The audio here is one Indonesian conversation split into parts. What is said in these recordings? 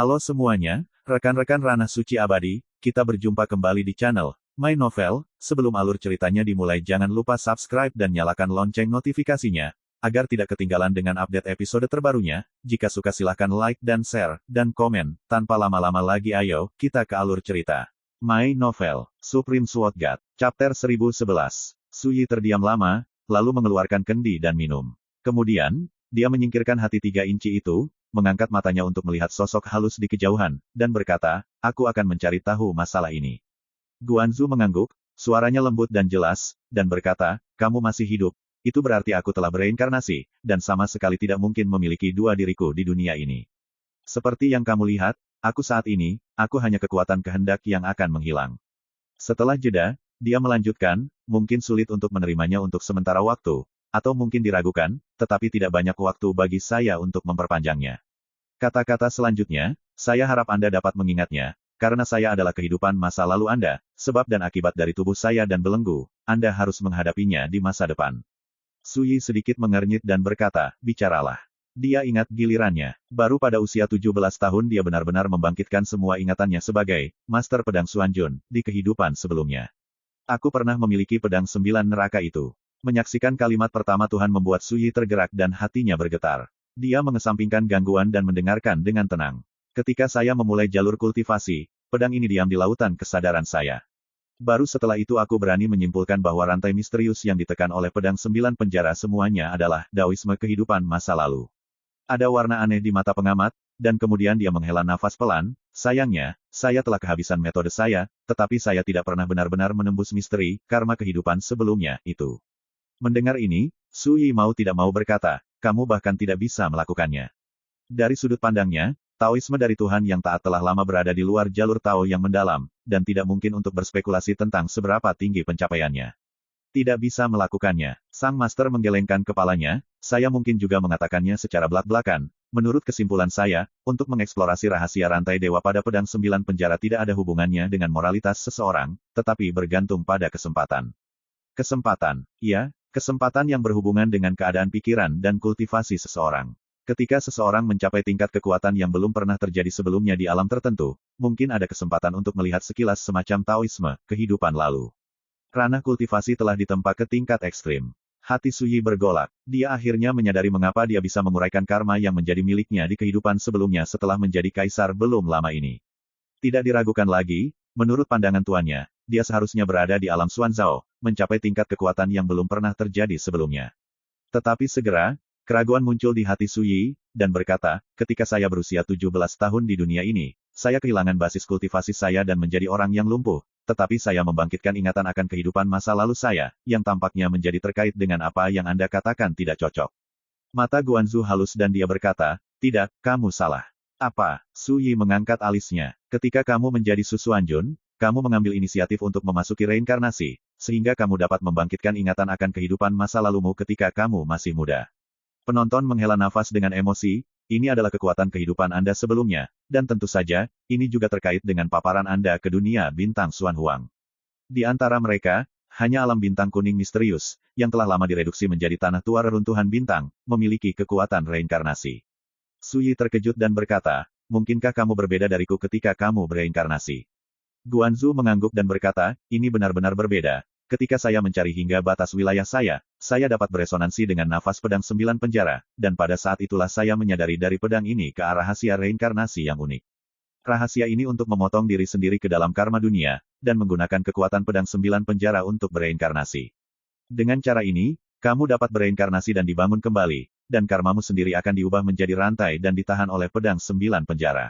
Halo semuanya, rekan-rekan Ranah Suci Abadi, kita berjumpa kembali di channel My Novel. Sebelum alur ceritanya dimulai jangan lupa subscribe dan nyalakan lonceng notifikasinya, agar tidak ketinggalan dengan update episode terbarunya. Jika suka silahkan like dan share, dan komen. Tanpa lama-lama lagi ayo, kita ke alur cerita. My Novel, Supreme Sword God, Chapter 1011. Suyi terdiam lama, lalu mengeluarkan kendi dan minum. Kemudian, dia menyingkirkan hati 3 inci itu, mengangkat matanya untuk melihat sosok halus di kejauhan, dan berkata, aku akan mencari tahu masalah ini. Guanzu mengangguk, suaranya lembut dan jelas, dan berkata, kamu masih hidup, itu berarti aku telah bereinkarnasi, dan sama sekali tidak mungkin memiliki 2 diriku di dunia ini. Seperti yang kamu lihat, aku saat ini, aku hanya kekuatan kehendak yang akan menghilang. Setelah jeda, dia melanjutkan, mungkin sulit untuk menerimanya untuk sementara waktu, atau mungkin diragukan, tetapi tidak banyak waktu bagi saya untuk memperpanjangnya. Kata-kata selanjutnya, saya harap Anda dapat mengingatnya, karena saya adalah kehidupan masa lalu Anda, sebab dan akibat dari tubuh saya dan belenggu, Anda harus menghadapinya di masa depan. Suyi sedikit mengernyit dan berkata, bicaralah. Dia ingat gilirannya. Baru pada usia 17 tahun dia benar-benar membangkitkan semua ingatannya sebagai Master Pedang Xuanjun di kehidupan sebelumnya. Aku pernah memiliki pedang 9 neraka itu. Menyaksikan kalimat pertama Tuhan membuat Suyi tergerak dan hatinya bergetar. Dia mengesampingkan gangguan dan mendengarkan dengan tenang. Ketika saya memulai jalur kultivasi, pedang ini diam di lautan kesadaran saya. Baru setelah itu aku berani menyimpulkan bahwa rantai misterius yang ditekan oleh pedang 9 penjara semuanya adalah Daoisme kehidupan masa lalu. Ada warna aneh di mata pengamat, dan kemudian dia menghela nafas pelan. Sayangnya, saya telah kehabisan metode saya, tetapi saya tidak pernah benar-benar menembus misteri karma kehidupan sebelumnya itu. Mendengar ini, Suyi mau tidak mau berkata, kamu bahkan tidak bisa melakukannya. Dari sudut pandangnya, Taoisme dari Tuhan yang taat telah lama berada di luar jalur Tao yang mendalam, dan tidak mungkin untuk berspekulasi tentang seberapa tinggi pencapaiannya. Tidak bisa melakukannya. Sang Master menggelengkan kepalanya, saya mungkin juga mengatakannya secara belak-belakan. Menurut kesimpulan saya, untuk mengeksplorasi rahasia rantai dewa pada pedang 9 penjara tidak ada hubungannya dengan moralitas seseorang, tetapi bergantung pada kesempatan. Kesempatan, ya. Kesempatan yang berhubungan dengan keadaan pikiran dan kultivasi seseorang. Ketika seseorang mencapai tingkat kekuatan yang belum pernah terjadi sebelumnya di alam tertentu, mungkin ada kesempatan untuk melihat sekilas semacam Taoisme, kehidupan lalu. Ranah kultivasi telah ditempa ke tingkat ekstrim. Hati Suyi bergolak. Dia akhirnya menyadari mengapa dia bisa menguraikan karma yang menjadi miliknya di kehidupan sebelumnya setelah menjadi kaisar belum lama ini. Tidak diragukan lagi, menurut pandangan tuannya, dia seharusnya berada di alam Xuanzhao, mencapai tingkat kekuatan yang belum pernah terjadi sebelumnya. Tetapi segera, keraguan muncul di hati Suyi, dan berkata, ketika saya berusia 17 tahun di dunia ini, saya kehilangan basis kultivasi saya dan menjadi orang yang lumpuh, tetapi saya membangkitkan ingatan akan kehidupan masa lalu saya, yang tampaknya menjadi terkait dengan apa yang Anda katakan tidak cocok. Mata Guanzu halus dan dia berkata, tidak, kamu salah. Apa? Suyi mengangkat alisnya. Ketika kamu menjadi Xuanjun, kamu mengambil inisiatif untuk memasuki reinkarnasi, sehingga kamu dapat membangkitkan ingatan akan kehidupan masa lalumu ketika kamu masih muda. Penonton menghela nafas dengan emosi, ini adalah kekuatan kehidupan Anda sebelumnya, dan tentu saja, ini juga terkait dengan paparan Anda ke dunia bintang Xuan Huang. Di antara mereka, hanya alam bintang kuning misterius, yang telah lama direduksi menjadi tanah tua reruntuhan bintang, memiliki kekuatan reinkarnasi. Suyi terkejut dan berkata, mungkinkah kamu berbeda dariku ketika kamu bereinkarnasi? Guanzu mengangguk dan berkata, ini benar-benar berbeda. Ketika saya mencari hingga batas wilayah saya dapat beresonansi dengan nafas pedang 9 penjara, dan pada saat itulah saya menyadari dari pedang ini ke arah rahasia reinkarnasi yang unik. Rahasia ini untuk memotong diri sendiri ke dalam karma dunia, dan menggunakan kekuatan pedang 9 penjara untuk bereinkarnasi. Dengan cara ini, kamu dapat bereinkarnasi dan dibangun kembali, dan karmamu sendiri akan diubah menjadi rantai dan ditahan oleh pedang 9 penjara.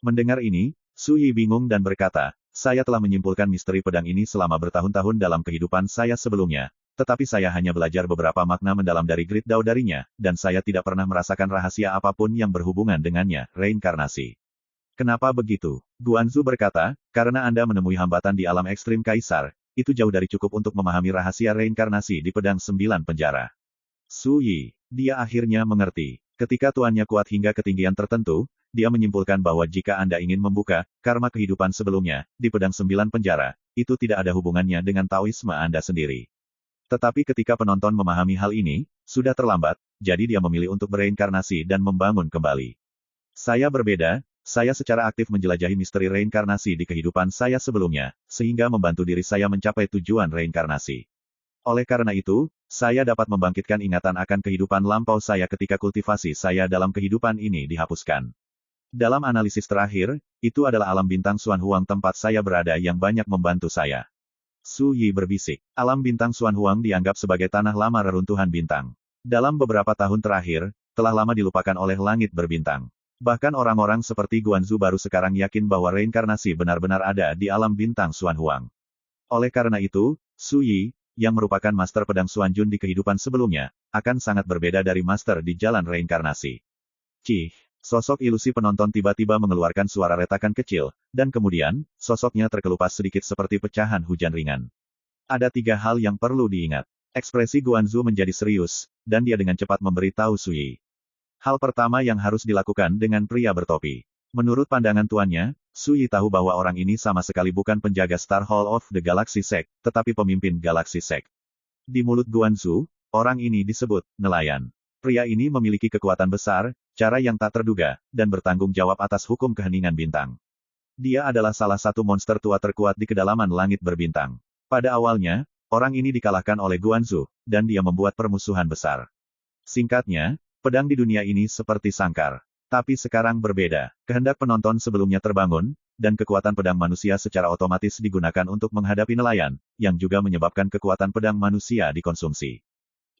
Mendengar ini, Suyi bingung dan berkata, saya telah menyimpulkan misteri pedang ini selama bertahun-tahun dalam kehidupan saya sebelumnya, tetapi saya hanya belajar beberapa makna mendalam dari Grid Dao darinya, dan saya tidak pernah merasakan rahasia apapun yang berhubungan dengannya, reinkarnasi. Kenapa begitu? Guanzu berkata, karena Anda menemui hambatan di alam ekstrim kaisar, itu jauh dari cukup untuk memahami rahasia reinkarnasi di pedang 9 penjara. Suyi, dia akhirnya mengerti. Ketika tuannya kuat hingga ketinggian tertentu, dia menyimpulkan bahwa jika Anda ingin membuka karma kehidupan sebelumnya di pedang 9 penjara, itu tidak ada hubungannya dengan Taoisme Anda sendiri. Tetapi ketika penonton memahami hal ini, sudah terlambat, jadi dia memilih untuk bereinkarnasi dan membangun kembali. Saya berbeda, saya secara aktif menjelajahi misteri reinkarnasi di kehidupan saya sebelumnya, sehingga membantu diri saya mencapai tujuan reinkarnasi. Oleh karena itu, saya dapat membangkitkan ingatan akan kehidupan lampau saya ketika kultivasi saya dalam kehidupan ini dihapuskan. Dalam analisis terakhir, itu adalah alam bintang Xuan Huang tempat saya berada yang banyak membantu saya. Su Yi berbisik. Alam bintang Xuan Huang dianggap sebagai tanah lama reruntuhan bintang. Dalam beberapa tahun terakhir, telah lama dilupakan oleh langit berbintang. Bahkan orang-orang seperti Guanzu baru sekarang yakin bahwa reinkarnasi benar-benar ada di alam bintang Xuan Huang. Oleh karena itu, Su Yi, yang merupakan master pedang Xuan Jun di kehidupan sebelumnya, akan sangat berbeda dari master di jalan reinkarnasi. Cih, sosok ilusi penonton tiba-tiba mengeluarkan suara retakan kecil, dan kemudian, sosoknya terkelupas sedikit seperti pecahan hujan ringan. Ada 3 hal yang perlu diingat. Ekspresi Guanzu menjadi serius, dan dia dengan cepat memberitahu Su Yi. Hal pertama yang harus dilakukan dengan pria bertopi. Menurut pandangan tuannya, Su Yi tahu bahwa orang ini sama sekali bukan penjaga Star Hall of the Galaxy Sect, tetapi pemimpin Galaxy Sect. Di mulut Guanzu, orang ini disebut nelayan. Pria ini memiliki kekuatan besar, cara yang tak terduga, dan bertanggung jawab atas hukum keheningan bintang. Dia adalah salah satu monster tua terkuat di kedalaman langit berbintang. Pada awalnya, orang ini dikalahkan oleh Guanzu, dan dia membuat permusuhan besar. Singkatnya, pedang di dunia ini seperti sangkar. Tapi sekarang berbeda. Kehendak penonton sebelumnya terbangun, dan kekuatan pedang manusia secara otomatis digunakan untuk menghadapi nelayan, yang juga menyebabkan kekuatan pedang manusia dikonsumsi.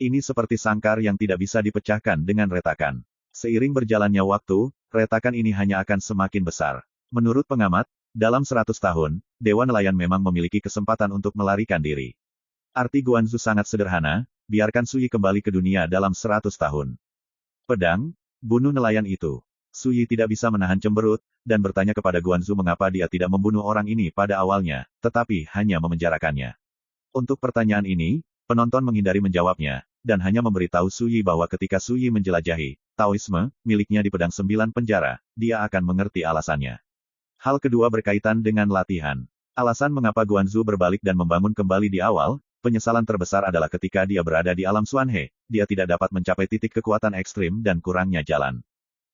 Ini seperti sangkar yang tidak bisa dipecahkan dengan retakan. Seiring berjalannya waktu, retakan ini hanya akan semakin besar. Menurut pengamat, dalam 100 tahun, Dewa Nelayan memang memiliki kesempatan untuk melarikan diri. Arti Guanzu sangat sederhana, biarkan Su Yi kembali ke dunia dalam 100 tahun. Pedang, bunuh nelayan itu. Su Yi tidak bisa menahan cemberut, dan bertanya kepada Guanzu mengapa dia tidak membunuh orang ini pada awalnya, tetapi hanya memenjarakannya. Untuk pertanyaan ini, penonton menghindari menjawabnya, dan hanya memberitahu Su Yi bahwa ketika Su Yi menjelajahi Taoisme, miliknya di pedang 9 penjara, dia akan mengerti alasannya. Hal kedua berkaitan dengan latihan. Alasan mengapa Guanzu berbalik dan membangun kembali di awal, penyesalan terbesar adalah ketika dia berada di alam Xuanhe, dia tidak dapat mencapai titik kekuatan ekstrim dan kurangnya jalan.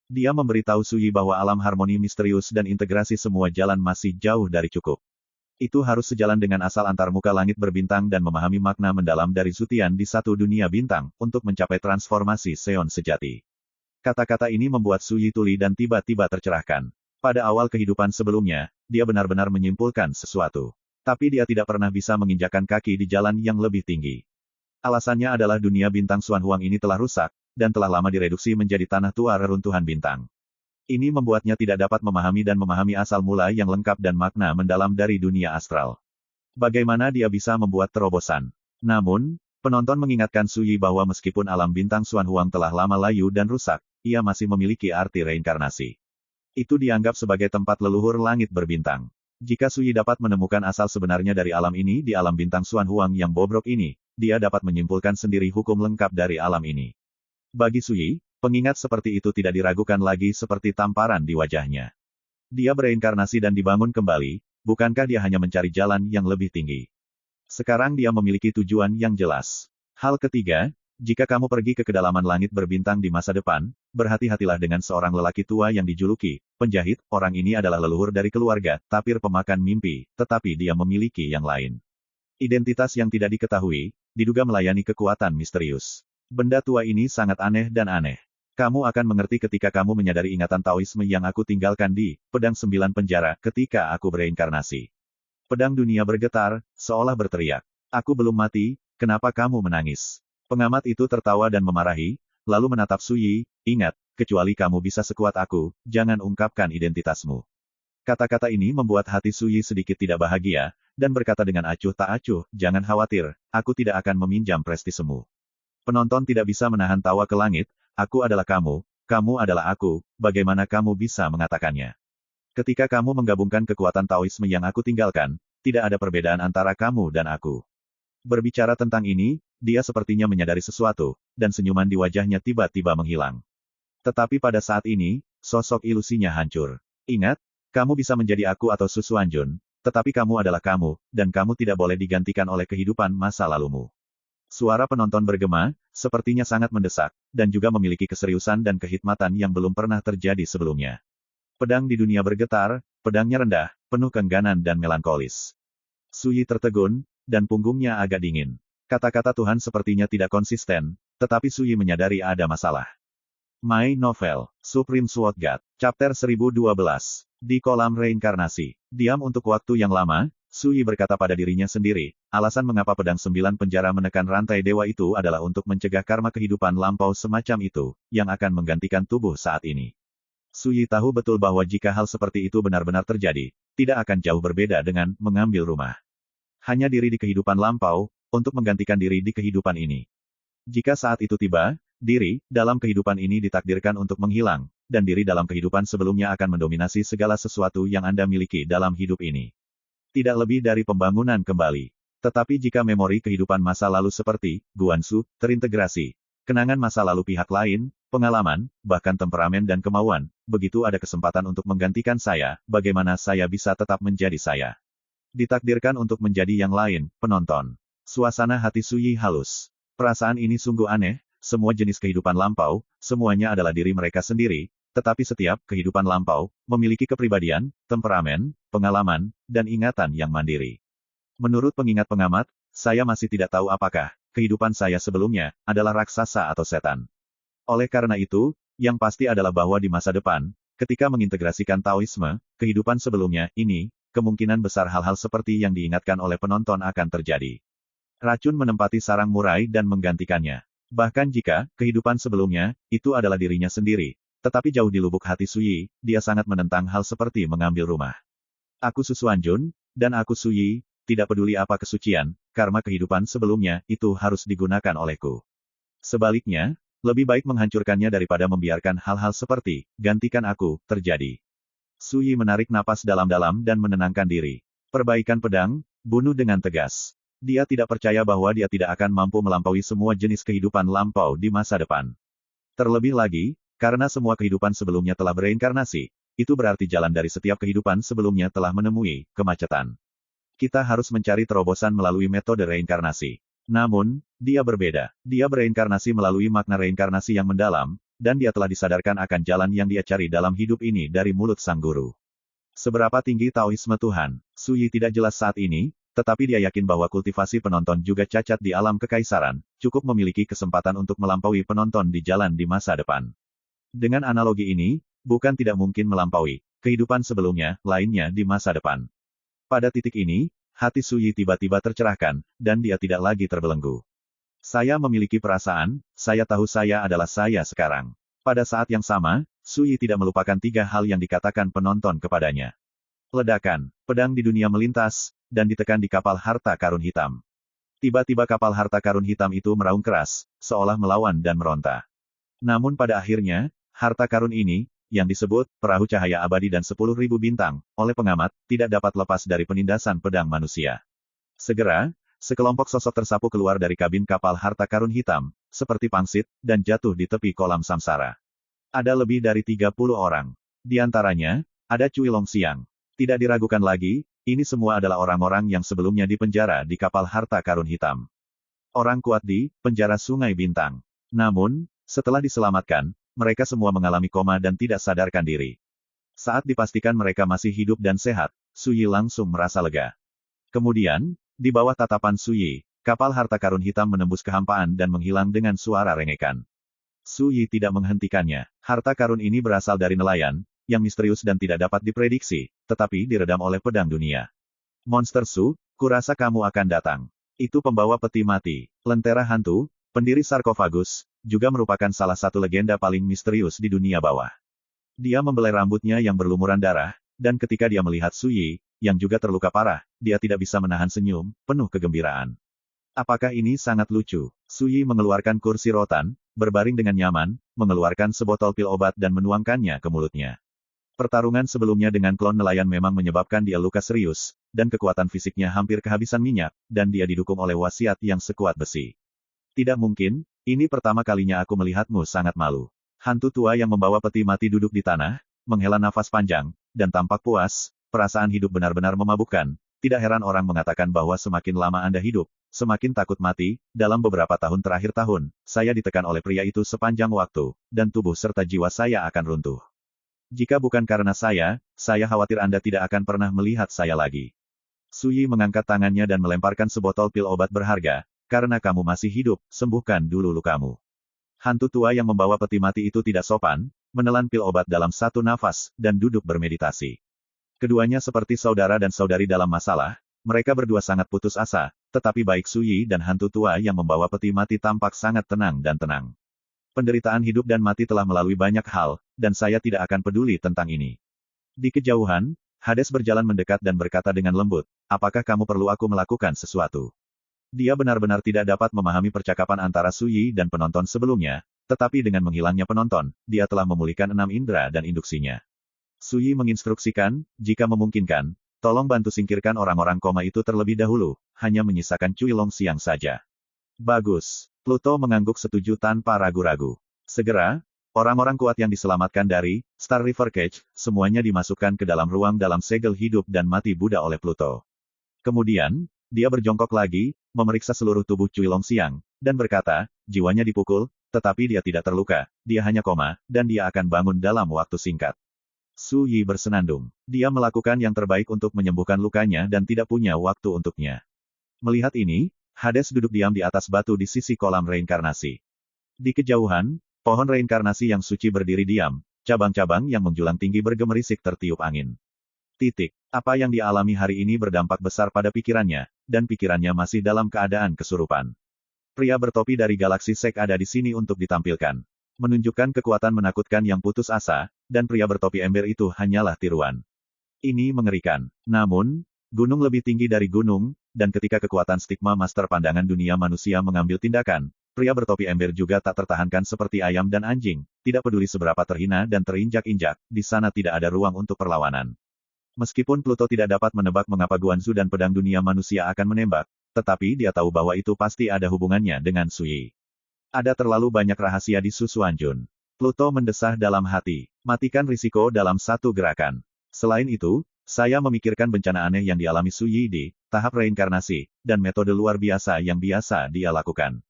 Dia memberitahu Su Yi bahwa alam harmoni misterius dan integrasi semua jalan masih jauh dari cukup. Itu harus sejalan dengan asal antarmuka langit berbintang dan memahami makna mendalam dari Zutian di satu dunia bintang, untuk mencapai transformasi Seon sejati. Kata-kata ini membuat Su Yi tuli dan tiba-tiba tercerahkan. Pada awal kehidupan sebelumnya, dia benar-benar menyimpulkan sesuatu. Tapi dia tidak pernah bisa menginjakkan kaki di jalan yang lebih tinggi. Alasannya adalah dunia bintang Xuan Huang ini telah rusak, dan telah lama direduksi menjadi tanah tua reruntuhan bintang. Ini membuatnya tidak dapat memahami dan memahami asal mula yang lengkap dan makna mendalam dari dunia astral. Bagaimana dia bisa membuat terobosan? Namun, penonton mengingatkan Su Yi bahwa meskipun alam bintang Xuan Huang telah lama layu dan rusak, ia masih memiliki arti reinkarnasi. Itu dianggap sebagai tempat leluhur langit berbintang. Jika Su Yi dapat menemukan asal sebenarnya dari alam ini di alam bintang Xuan Huang yang bobrok ini, dia dapat menyimpulkan sendiri hukum lengkap dari alam ini. Bagi Su Yi, pengingat seperti itu tidak diragukan lagi seperti tamparan di wajahnya. Dia bereinkarnasi dan dibangun kembali, bukankah dia hanya mencari jalan yang lebih tinggi? Sekarang dia memiliki tujuan yang jelas. Hal ketiga, jika kamu pergi ke kedalaman langit berbintang di masa depan, berhati-hatilah dengan seorang lelaki tua yang dijuluki penjahit. Orang ini adalah leluhur dari keluarga tapir pemakan mimpi, tetapi dia memiliki yang lain. Identitas yang tidak diketahui, diduga melayani kekuatan misterius. Benda tua ini sangat aneh dan aneh. Kamu akan mengerti ketika kamu menyadari ingatan Taoisme yang aku tinggalkan di pedang 9 penjara ketika aku bereinkarnasi. Pedang dunia bergetar, seolah berteriak. Aku belum mati, kenapa kamu menangis? Pengamat itu tertawa dan memarahi, lalu menatap Su Yi. Ingat, kecuali kamu bisa sekuat aku, jangan ungkapkan identitasmu. Kata-kata ini membuat hati Su Yi sedikit tidak bahagia, dan berkata dengan acuh tak acuh, jangan khawatir, aku tidak akan meminjam prestisemu. Penonton tidak bisa menahan tawa ke langit, aku adalah kamu adalah aku, bagaimana kamu bisa mengatakannya? Ketika kamu menggabungkan kekuatan Taoisme yang aku tinggalkan, tidak ada perbedaan antara kamu dan aku. Berbicara tentang ini, dia sepertinya menyadari sesuatu, dan senyuman di wajahnya tiba-tiba menghilang. Tetapi pada saat ini, sosok ilusinya hancur. Ingat, kamu bisa menjadi aku atau Su Xuanjun, tetapi kamu adalah kamu, dan kamu tidak boleh digantikan oleh kehidupan masa lalumu. Suara penonton bergema, sepertinya sangat mendesak, dan juga memiliki keseriusan dan kehikmatan yang belum pernah terjadi sebelumnya. Pedang di dunia bergetar, pedangnya rendah, penuh keengganan dan melankolis. Suyi tertegun, dan punggungnya agak dingin. Kata-kata Tuhan sepertinya tidak konsisten, tetapi Suyi menyadari ada masalah. My Novel, Supreme Sword God, Chapter 1012. Di kolam reinkarnasi. Diam untuk waktu yang lama, Suyi berkata pada dirinya sendiri, alasan mengapa pedang 9 penjara menekan rantai dewa itu adalah untuk mencegah karma kehidupan lampau semacam itu, yang akan menggantikan tubuh saat ini. Suyi tahu betul bahwa jika hal seperti itu benar-benar terjadi, tidak akan jauh berbeda dengan mengambil rumah. Hanya diri di kehidupan lampau, untuk menggantikan diri di kehidupan ini. Jika saat itu tiba, diri dalam kehidupan ini ditakdirkan untuk menghilang, dan diri dalam kehidupan sebelumnya akan mendominasi segala sesuatu yang Anda miliki dalam hidup ini. Tidak lebih dari pembangunan kembali. Tetapi jika memori kehidupan masa lalu seperti Guansu terintegrasi, kenangan masa lalu pihak lain, pengalaman, bahkan temperamen dan kemauan, begitu ada kesempatan untuk menggantikan saya, bagaimana saya bisa tetap menjadi saya? Ditakdirkan untuk menjadi yang lain, penonton. Suasana hati Suyi halus. Perasaan ini sungguh aneh, semua jenis kehidupan lampau, semuanya adalah diri mereka sendiri, tetapi setiap kehidupan lampau, memiliki kepribadian, temperamen, pengalaman, dan ingatan yang mandiri. Menurut pengingat pengamat, saya masih tidak tahu apakah kehidupan saya sebelumnya adalah raksasa atau setan. Oleh karena itu, yang pasti adalah bahwa di masa depan, ketika mengintegrasikan Taoisme, kehidupan sebelumnya, ini, kemungkinan besar hal-hal seperti yang diingatkan oleh penonton akan terjadi. Racun menempati sarang murai dan menggantikannya. Bahkan jika, kehidupan sebelumnya, itu adalah dirinya sendiri. Tetapi jauh di lubuk hati Suyi, dia sangat menentang hal seperti mengambil rumah. Aku Susuanjun, dan aku Suyi, tidak peduli apa kesucian, karma kehidupan sebelumnya, itu harus digunakan olehku. Sebaliknya, lebih baik menghancurkannya daripada membiarkan hal-hal seperti, gantikan aku, terjadi. Suyi menarik napas dalam-dalam dan menenangkan diri. Perbaikan pedang, bunuh dengan tegas. Dia tidak percaya bahwa dia tidak akan mampu melampaui semua jenis kehidupan lampau di masa depan. Terlebih lagi, karena semua kehidupan sebelumnya telah bereinkarnasi, itu berarti jalan dari setiap kehidupan sebelumnya telah menemui kemacetan. Kita harus mencari terobosan melalui metode reinkarnasi. Namun, dia berbeda. Dia bereinkarnasi melalui makna reinkarnasi yang mendalam, dan dia telah disadarkan akan jalan yang dia cari dalam hidup ini dari mulut sang guru. Seberapa tinggi Taoisme Tuhan, Suyi tidak jelas saat ini, tetapi dia yakin bahwa kultivasi penonton juga cacat di alam kekaisaran, cukup memiliki kesempatan untuk melampaui penonton di jalan di masa depan. Dengan analogi ini, bukan tidak mungkin melampaui kehidupan sebelumnya, lainnya di masa depan. Pada titik ini, hati Suyi tiba-tiba tercerahkan, dan dia tidak lagi terbelenggu. Saya memiliki perasaan, saya tahu saya adalah saya sekarang. Pada saat yang sama, Suyi tidak melupakan 3 hal yang dikatakan penonton kepadanya. Ledakan, pedang di dunia melintas, dan ditekan di kapal harta karun hitam. Tiba-tiba kapal harta karun hitam itu meraung keras, seolah melawan dan meronta. Namun pada akhirnya, harta karun ini, yang disebut perahu cahaya abadi dan 10.000 bintang, oleh pengamat, tidak dapat lepas dari penindasan pedang manusia. Segera, sekelompok sosok tersapu keluar dari kabin kapal harta karun hitam, seperti pangsit, dan jatuh di tepi kolam samsara. Ada lebih dari 30 orang. Di antaranya, ada Cui Longxiang. Tidak diragukan lagi, ini semua adalah orang-orang yang sebelumnya dipenjara di kapal harta karun hitam. Orang kuat di penjara Sungai Bintang. Namun, setelah diselamatkan, mereka semua mengalami koma dan tidak sadarkan diri. Saat dipastikan mereka masih hidup dan sehat, Suyi langsung merasa lega. Kemudian, di bawah tatapan Suyi, kapal harta karun hitam menembus kehampaan dan menghilang dengan suara rengekan. Suyi tidak menghentikannya. Harta karun ini berasal dari nelayan, yang misterius dan tidak dapat diprediksi, tetapi diredam oleh pedang dunia. Monster Su, kurasa kamu akan datang. Itu pembawa peti mati, lentera hantu, pendiri sarkofagus, juga merupakan salah satu legenda paling misterius di dunia bawah. Dia membelai rambutnya yang berlumuran darah, dan ketika dia melihat Suyi, yang juga terluka parah, dia tidak bisa menahan senyum, penuh kegembiraan. Apakah ini sangat lucu? Suyi mengeluarkan kursi rotan, berbaring dengan nyaman, mengeluarkan sebotol pil obat dan menuangkannya ke mulutnya. Pertarungan sebelumnya dengan klon nelayan memang menyebabkan dia luka serius, dan kekuatan fisiknya hampir kehabisan minyak, dan dia didukung oleh wasiat yang sekuat besi. Tidak mungkin, ini pertama kalinya aku melihatmu sangat malu. Hantu tua yang membawa peti mati duduk di tanah, menghela nafas panjang, dan tampak puas, perasaan hidup benar-benar memabukkan. Tidak heran orang mengatakan bahwa semakin lama Anda hidup, semakin takut mati. Dalam beberapa tahun terakhir saya ditekan oleh pria itu sepanjang waktu, dan tubuh serta jiwa saya akan runtuh. Jika bukan karena saya khawatir Anda tidak akan pernah melihat saya lagi. Suyi mengangkat tangannya dan melemparkan sebotol pil obat berharga. Karena kamu masih hidup, sembuhkan dulu lukamu. Hantu tua yang membawa peti mati itu tidak sopan, menelan pil obat dalam satu nafas, dan duduk bermeditasi. Keduanya seperti saudara dan saudari dalam masalah, mereka berdua sangat putus asa, tetapi baik Suyi dan hantu tua yang membawa peti mati tampak sangat tenang dan tenang. Penderitaan hidup dan mati telah melalui banyak hal, dan saya tidak akan peduli tentang ini. Di kejauhan, Hades berjalan mendekat dan berkata dengan lembut, apakah kamu perlu aku melakukan sesuatu? Dia benar-benar tidak dapat memahami percakapan antara Suyi dan penonton sebelumnya, tetapi dengan menghilangnya penonton, dia telah memulihkan 6 indera dan induksinya. Suyi menginstruksikan, jika memungkinkan, tolong bantu singkirkan orang-orang koma itu terlebih dahulu, hanya menyisakan Cui Longxiang saja. Bagus. Pluto mengangguk setuju tanpa ragu-ragu. Segera, orang-orang kuat yang diselamatkan dari Star River Cage, semuanya dimasukkan ke dalam ruang dalam segel hidup dan mati Buddha oleh Pluto. Kemudian, dia berjongkok lagi, memeriksa seluruh tubuh Cui Longxiang, dan berkata, jiwanya dipukul, tetapi dia tidak terluka, dia hanya koma, dan dia akan bangun dalam waktu singkat. Su Yi bersenandung. Dia melakukan yang terbaik untuk menyembuhkan lukanya dan tidak punya waktu untuknya. Melihat ini, Hades duduk diam di atas batu di sisi kolam reinkarnasi. Di kejauhan, pohon reinkarnasi yang suci berdiri diam, cabang-cabang yang menjulang tinggi bergemerisik tertiup angin. Apa yang dia alami hari ini berdampak besar pada pikirannya, dan pikirannya masih dalam keadaan kesurupan. Pria bertopi dari galaksi Sek ada di sini untuk ditampilkan. Menunjukkan kekuatan menakutkan yang putus asa, dan pria bertopi ember itu hanyalah tiruan. Ini mengerikan. Namun, gunung lebih tinggi dari gunung, dan ketika kekuatan stigma master pandangan dunia manusia mengambil tindakan, pria bertopi ember juga tak tertahankan seperti ayam dan anjing, tidak peduli seberapa terhina dan terinjak-injak, di sana tidak ada ruang untuk perlawanan. Meskipun Pluto tidak dapat menebak mengapa Guanzu dan pedang dunia manusia akan menembak, tetapi dia tahu bahwa itu pasti ada hubungannya dengan Suyi. Ada terlalu banyak rahasia di Susuanjun. Pluto mendesah dalam hati. Matikan risiko dalam satu gerakan. Selain itu, saya memikirkan bencana aneh yang dialami Suyi di tahap reinkarnasi, dan metode luar biasa yang biasa dia lakukan.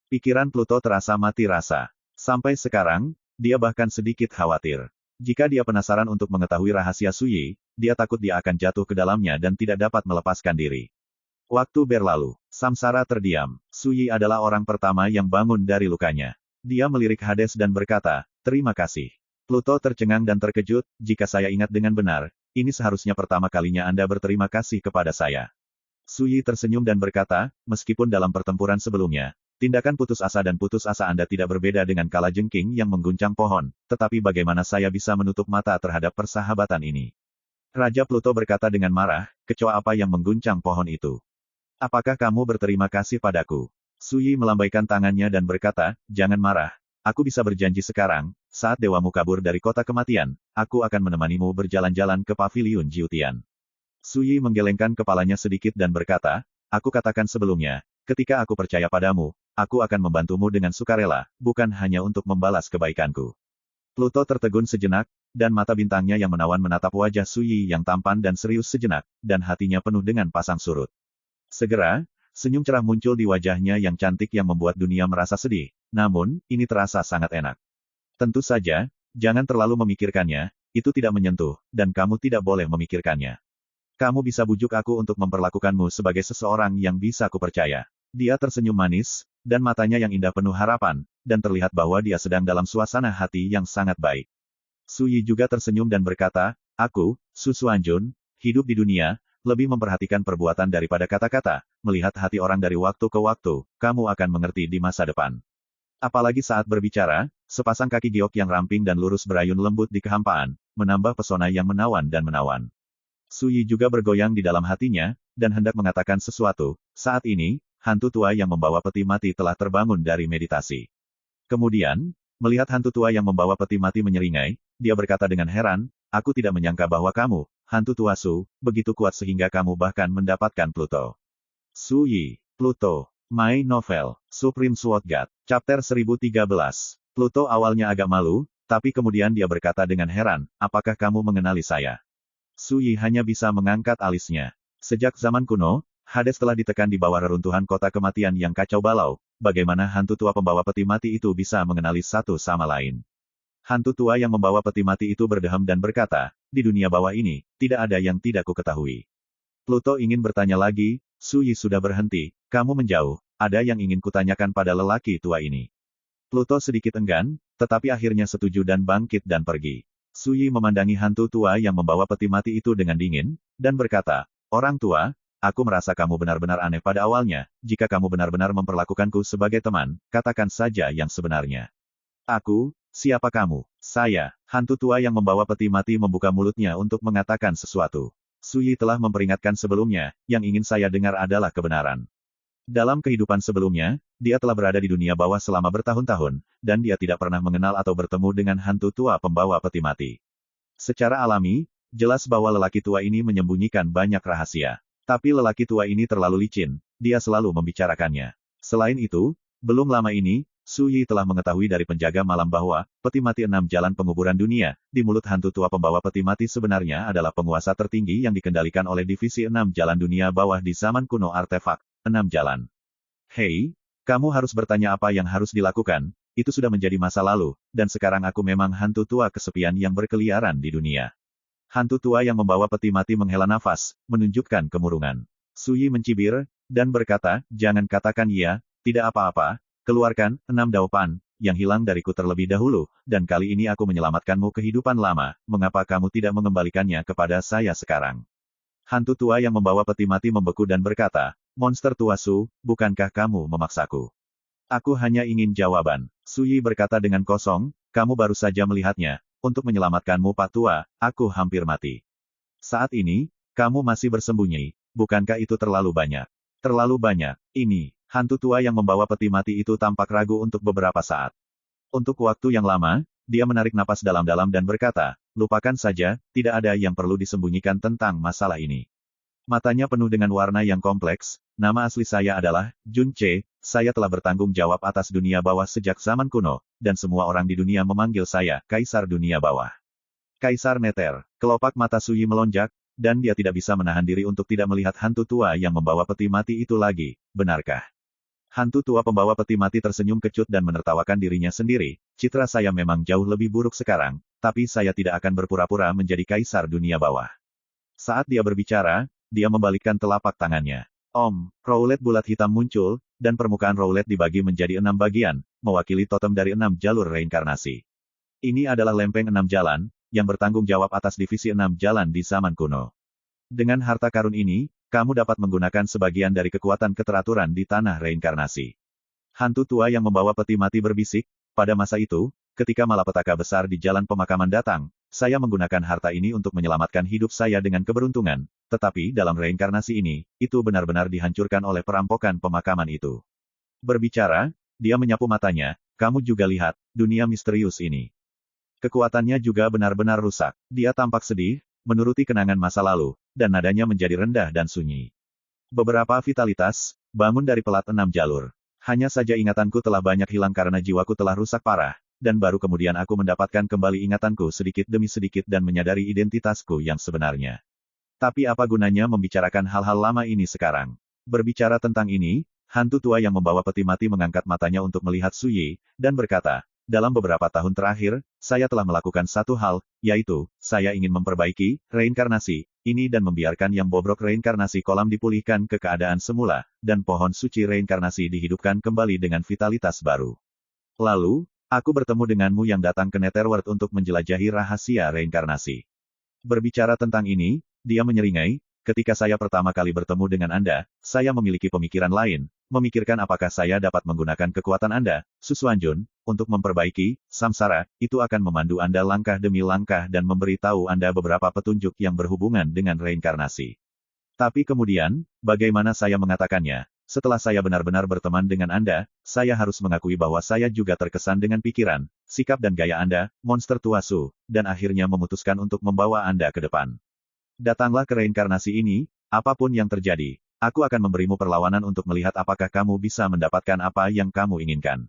Pikiran Pluto terasa mati rasa. Sampai sekarang, dia bahkan sedikit khawatir. Jika dia penasaran untuk mengetahui rahasia Suyi, dia takut dia akan jatuh ke dalamnya dan tidak dapat melepaskan diri. Waktu berlalu. Samsara terdiam. Suyi adalah orang pertama yang bangun dari lukanya. Dia melirik Hades dan berkata, terima kasih. Pluto tercengang dan terkejut, jika saya ingat dengan benar, ini seharusnya pertama kalinya Anda berterima kasih kepada saya. Suyi tersenyum dan berkata, meskipun dalam pertempuran sebelumnya, tindakan putus asa dan putus asa Anda tidak berbeda dengan kalajengking yang mengguncang pohon, tetapi bagaimana saya bisa menutup mata terhadap persahabatan ini? Raja Pluto berkata dengan marah, kecoa apa yang mengguncang pohon itu? Apakah kamu berterima kasih padaku? Suyi melambaikan tangannya dan berkata, jangan marah. Aku bisa berjanji sekarang, saat dewamu kabur dari kota kematian, aku akan menemanimu berjalan-jalan ke paviliun Jiutian. Suyi menggelengkan kepalanya sedikit dan berkata, aku katakan sebelumnya, ketika aku percaya padamu, aku akan membantumu dengan sukarela, bukan hanya untuk membalas kebaikanku. Pluto tertegun sejenak, dan mata bintangnya yang menawan menatap wajah Suyi yang tampan dan serius sejenak, dan hatinya penuh dengan pasang surut. Segera, senyum cerah muncul di wajahnya yang cantik yang membuat dunia merasa sedih, namun, ini terasa sangat enak. Tentu saja, jangan terlalu memikirkannya, itu tidak menyentuh, dan kamu tidak boleh memikirkannya. Kamu bisa bujuk aku untuk memperlakukanmu sebagai seseorang yang bisa kupercaya. Dia tersenyum manis, dan matanya yang indah penuh harapan, dan terlihat bahwa dia sedang dalam suasana hati yang sangat baik. Suyi juga tersenyum dan berkata, aku, Susuanjun, hidup di dunia, lebih memperhatikan perbuatan daripada kata-kata, melihat hati orang dari waktu ke waktu, kamu akan mengerti di masa depan. Apalagi saat berbicara, sepasang kaki giok yang ramping dan lurus berayun lembut di kehampaan, menambah pesona yang menawan dan menawan. Suyi juga bergoyang di dalam hatinya, dan hendak mengatakan sesuatu. Saat ini, hantu tua yang membawa peti mati telah terbangun dari meditasi. Kemudian, melihat hantu tua yang membawa peti mati menyeringai, dia berkata dengan heran, aku tidak menyangka bahwa kamu, hantu tua Su, begitu kuat sehingga kamu bahkan mendapatkan Pluto. Suyi, Pluto. My Novel, Supreme Sword God, Chapter 1013. Pluto awalnya agak malu, tapi kemudian dia berkata dengan heran, apakah kamu mengenali saya? Suyi hanya bisa mengangkat alisnya. Sejak zaman kuno, Hades telah ditekan di bawah reruntuhan kota kematian yang kacau balau, bagaimana hantu tua pembawa peti mati itu bisa mengenali satu sama lain? Hantu tua yang membawa peti mati itu berdeham dan berkata, di dunia bawah ini, tidak ada yang tidak kuketahui. Pluto ingin bertanya lagi, Suyi sudah berhenti, kamu menjauh, ada yang ingin kutanyakan pada lelaki tua ini. Pluto sedikit enggan, tetapi akhirnya setuju dan bangkit dan pergi. Suyi memandangi hantu tua yang membawa peti mati itu dengan dingin, dan berkata, orang tua, aku merasa kamu benar-benar aneh pada awalnya, jika kamu benar-benar memperlakukanku sebagai teman, katakan saja yang sebenarnya. Aku, siapa kamu? Saya, hantu tua yang membawa peti mati membuka mulutnya untuk mengatakan sesuatu. Suyi telah memperingatkan sebelumnya, yang ingin saya dengar adalah kebenaran. Dalam kehidupan sebelumnya, dia telah berada di dunia bawah selama bertahun-tahun, dan dia tidak pernah mengenal atau bertemu dengan hantu tua pembawa peti mati. Secara alami, jelas bahwa lelaki tua ini menyembunyikan banyak rahasia. Tapi lelaki tua ini terlalu licin, dia selalu membicarakannya. Selain itu, belum lama ini, Suyi telah mengetahui dari penjaga malam bahwa, peti mati 6 jalan penguburan dunia, di mulut hantu tua pembawa peti mati sebenarnya adalah penguasa tertinggi yang dikendalikan oleh divisi 6 jalan dunia bawah di zaman kuno artefak, 6 jalan. Hei, kamu harus bertanya apa yang harus dilakukan, itu sudah menjadi masa lalu, dan sekarang aku memang hantu tua kesepian yang berkeliaran di dunia. Hantu tua yang membawa peti mati menghela nafas, menunjukkan kemurungan. Suyi mencibir, dan berkata, jangan katakan iya, tidak apa-apa. Keluarkan 6 daupan, yang hilang dariku terlebih dahulu, dan kali ini aku menyelamatkanmu kehidupan lama, mengapa kamu tidak mengembalikannya kepada saya sekarang? Hantu tua yang membawa peti mati membeku dan berkata, monster tua Su, bukankah kamu memaksaku? Aku hanya ingin jawaban. Suyi berkata dengan kosong, kamu baru saja melihatnya, untuk menyelamatkanmu Pak Tua, aku hampir mati. Saat ini, kamu masih bersembunyi, bukankah itu terlalu banyak? Terlalu banyak, ini. Hantu tua yang membawa peti mati itu tampak ragu untuk beberapa saat. Untuk waktu yang lama, dia menarik napas dalam-dalam dan berkata, lupakan saja, tidak ada yang perlu disembunyikan tentang masalah ini. Matanya penuh dengan warna yang kompleks, nama asli saya adalah, Jun Che, saya telah bertanggung jawab atas dunia bawah sejak zaman kuno, dan semua orang di dunia memanggil saya, Kaisar Dunia Bawah. Kaisar Neter, kelopak mata Suyi melonjak, dan dia tidak bisa menahan diri untuk tidak melihat hantu tua yang membawa peti mati itu lagi, benarkah? Hantu tua pembawa peti mati tersenyum kecut dan menertawakan dirinya sendiri, citra saya memang jauh lebih buruk sekarang, tapi saya tidak akan berpura-pura menjadi kaisar dunia bawah. Saat dia berbicara, dia membalikkan telapak tangannya. Roulet bulat hitam muncul, dan permukaan roulet dibagi menjadi 6 bagian, mewakili totem dari 6 jalur reinkarnasi. Ini adalah lempeng 6 jalan, yang bertanggung jawab atas divisi 6 jalan di zaman kuno. Dengan harta karun ini, kamu dapat menggunakan sebagian dari kekuatan keteraturan di tanah reinkarnasi. Hantu tua yang membawa peti mati berbisik, pada masa itu, ketika malapetaka besar di jalan pemakaman datang, saya menggunakan harta ini untuk menyelamatkan hidup saya dengan keberuntungan, tetapi dalam reinkarnasi ini, itu benar-benar dihancurkan oleh perampokan pemakaman itu. Berbicara, dia menyapu matanya, kamu juga lihat, dunia misterius ini. Kekuatannya juga benar-benar rusak. Dia tampak sedih, menuruti kenangan masa lalu, dan nadanya menjadi rendah dan sunyi. Beberapa vitalitas, bangun dari pelat 6 jalur. Hanya saja ingatanku telah banyak hilang karena jiwaku telah rusak parah, dan baru kemudian aku mendapatkan kembali ingatanku sedikit demi sedikit dan menyadari identitasku yang sebenarnya. Tapi apa gunanya membicarakan hal-hal lama ini sekarang? Berbicara tentang ini, hantu tua yang membawa peti mati mengangkat matanya untuk melihat Suyi, dan berkata, dalam beberapa tahun terakhir, saya telah melakukan satu hal, yaitu, saya ingin memperbaiki reinkarnasi ini dan membiarkan yang bobrok reinkarnasi kolam dipulihkan ke keadaan semula, dan pohon suci reinkarnasi dihidupkan kembali dengan vitalitas baru. Lalu, aku bertemu denganmu yang datang ke Netherworld untuk menjelajahi rahasia reinkarnasi. Berbicara tentang ini, dia menyeringai, ketika saya pertama kali bertemu dengan Anda, saya memiliki pemikiran lain, memikirkan apakah saya dapat menggunakan kekuatan Anda, Susuanjun, untuk memperbaiki samsara, itu akan memandu Anda langkah demi langkah dan memberi tahu Anda beberapa petunjuk yang berhubungan dengan reinkarnasi. Tapi kemudian, bagaimana saya mengatakannya, setelah saya benar-benar berteman dengan Anda, saya harus mengakui bahwa saya juga terkesan dengan pikiran, sikap dan gaya Anda, monster tua Su, dan akhirnya memutuskan untuk membawa Anda ke depan. Datanglah ke reinkarnasi ini, apapun yang terjadi, aku akan memberimu perlawanan untuk melihat apakah kamu bisa mendapatkan apa yang kamu inginkan.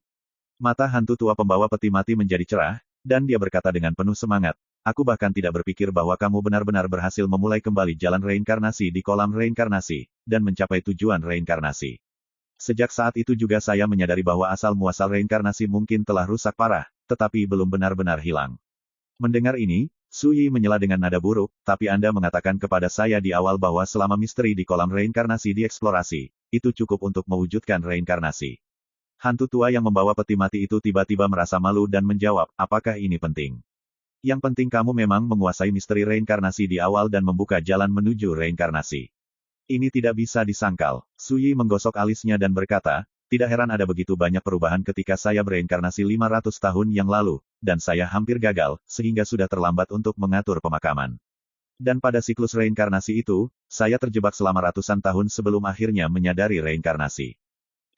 Mata hantu tua pembawa peti mati menjadi cerah, dan dia berkata dengan penuh semangat, aku bahkan tidak berpikir bahwa kamu benar-benar berhasil memulai kembali jalan reinkarnasi di kolam reinkarnasi, dan mencapai tujuan reinkarnasi. Sejak saat itu juga saya menyadari bahwa asal-muasal reinkarnasi mungkin telah rusak parah, tetapi belum benar-benar hilang. Mendengar ini, Su Yi menyela dengan nada buruk, tapi Anda mengatakan kepada saya di awal bahwa selama misteri di kolam reinkarnasi dieksplorasi, itu cukup untuk mewujudkan reinkarnasi. Hantu tua yang membawa peti mati itu tiba-tiba merasa malu dan menjawab, apakah ini penting? Yang penting kamu memang menguasai misteri reinkarnasi di awal dan membuka jalan menuju reinkarnasi. Ini tidak bisa disangkal. Su Yi menggosok alisnya dan berkata, tidak heran ada begitu banyak perubahan ketika saya bereinkarnasi 500 tahun yang lalu, dan saya hampir gagal, sehingga sudah terlambat untuk mengatur pemakaman. Dan pada siklus reinkarnasi itu, saya terjebak selama ratusan tahun sebelum akhirnya menyadari reinkarnasi.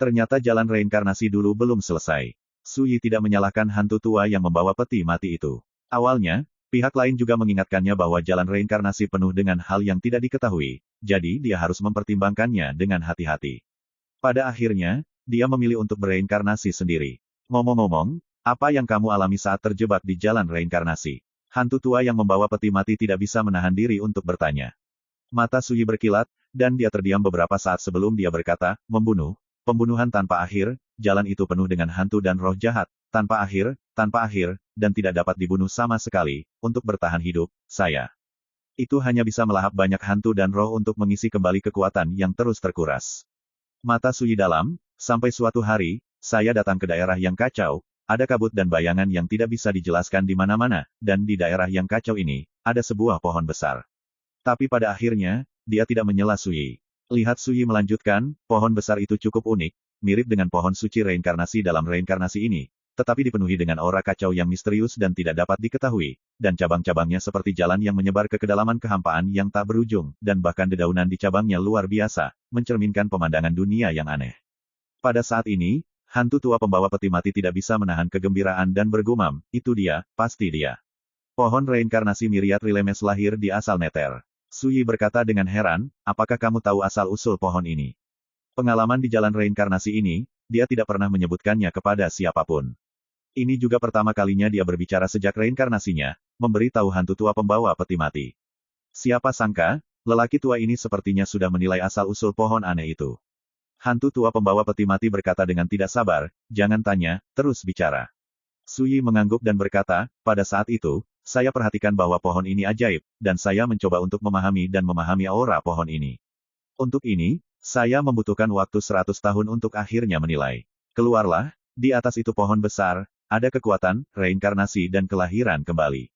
Ternyata jalan reinkarnasi dulu belum selesai. Su Yi tidak menyalahkan hantu tua yang membawa peti mati itu. Awalnya, pihak lain juga mengingatkannya bahwa jalan reinkarnasi penuh dengan hal yang tidak diketahui, jadi dia harus mempertimbangkannya dengan hati-hati. Pada akhirnya, dia memilih untuk bereinkarnasi sendiri. Ngomong-ngomong, apa yang kamu alami saat terjebak di jalan reinkarnasi? Hantu tua yang membawa peti mati tidak bisa menahan diri untuk bertanya. Mata Su Yi berkilat, dan dia terdiam beberapa saat sebelum dia berkata, membunuh, pembunuhan tanpa akhir, jalan itu penuh dengan hantu dan roh jahat, tanpa akhir, dan tidak dapat dibunuh sama sekali, untuk bertahan hidup, saya. Itu hanya bisa melahap banyak hantu dan roh untuk mengisi kembali kekuatan yang terus terkuras. Mata Su Yi dalam, sampai suatu hari, saya datang ke daerah yang kacau, ada kabut dan bayangan yang tidak bisa dijelaskan di mana-mana, dan di daerah yang kacau ini, ada sebuah pohon besar. Tapi pada akhirnya, dia tidak menyela Su Yi. Lihat Su Yi melanjutkan, pohon besar itu cukup unik, mirip dengan pohon suci reinkarnasi dalam reinkarnasi ini, tetapi dipenuhi dengan aura kacau yang misterius dan tidak dapat diketahui, dan cabang-cabangnya seperti jalan yang menyebar ke kedalaman kehampaan yang tak berujung, dan bahkan dedaunan di cabangnya luar biasa, mencerminkan pemandangan dunia yang aneh. Pada saat ini, hantu tua pembawa peti mati tidak bisa menahan kegembiraan dan bergumam, itu dia, pasti dia. Pohon reinkarnasi Myriad Rilemes lahir di asal Nether. Su Yi berkata dengan heran, apakah kamu tahu asal-usul pohon ini? Pengalaman di jalan reinkarnasi ini, dia tidak pernah menyebutkannya kepada siapapun. Ini juga pertama kalinya dia berbicara sejak reinkarnasinya, memberi tahu hantu tua pembawa peti mati. Siapa sangka, lelaki tua ini sepertinya sudah menilai asal-usul pohon aneh itu. Hantu tua pembawa peti mati berkata dengan tidak sabar, jangan tanya, terus bicara. Su Yi mengangguk dan berkata, pada saat itu, saya perhatikan bahwa pohon ini ajaib, dan saya mencoba untuk memahami dan memahami aura pohon ini. Untuk ini, saya membutuhkan waktu 100 tahun untuk akhirnya menilai. Keluarlah, di atas itu pohon besar, ada kekuatan, reinkarnasi dan kelahiran kembali.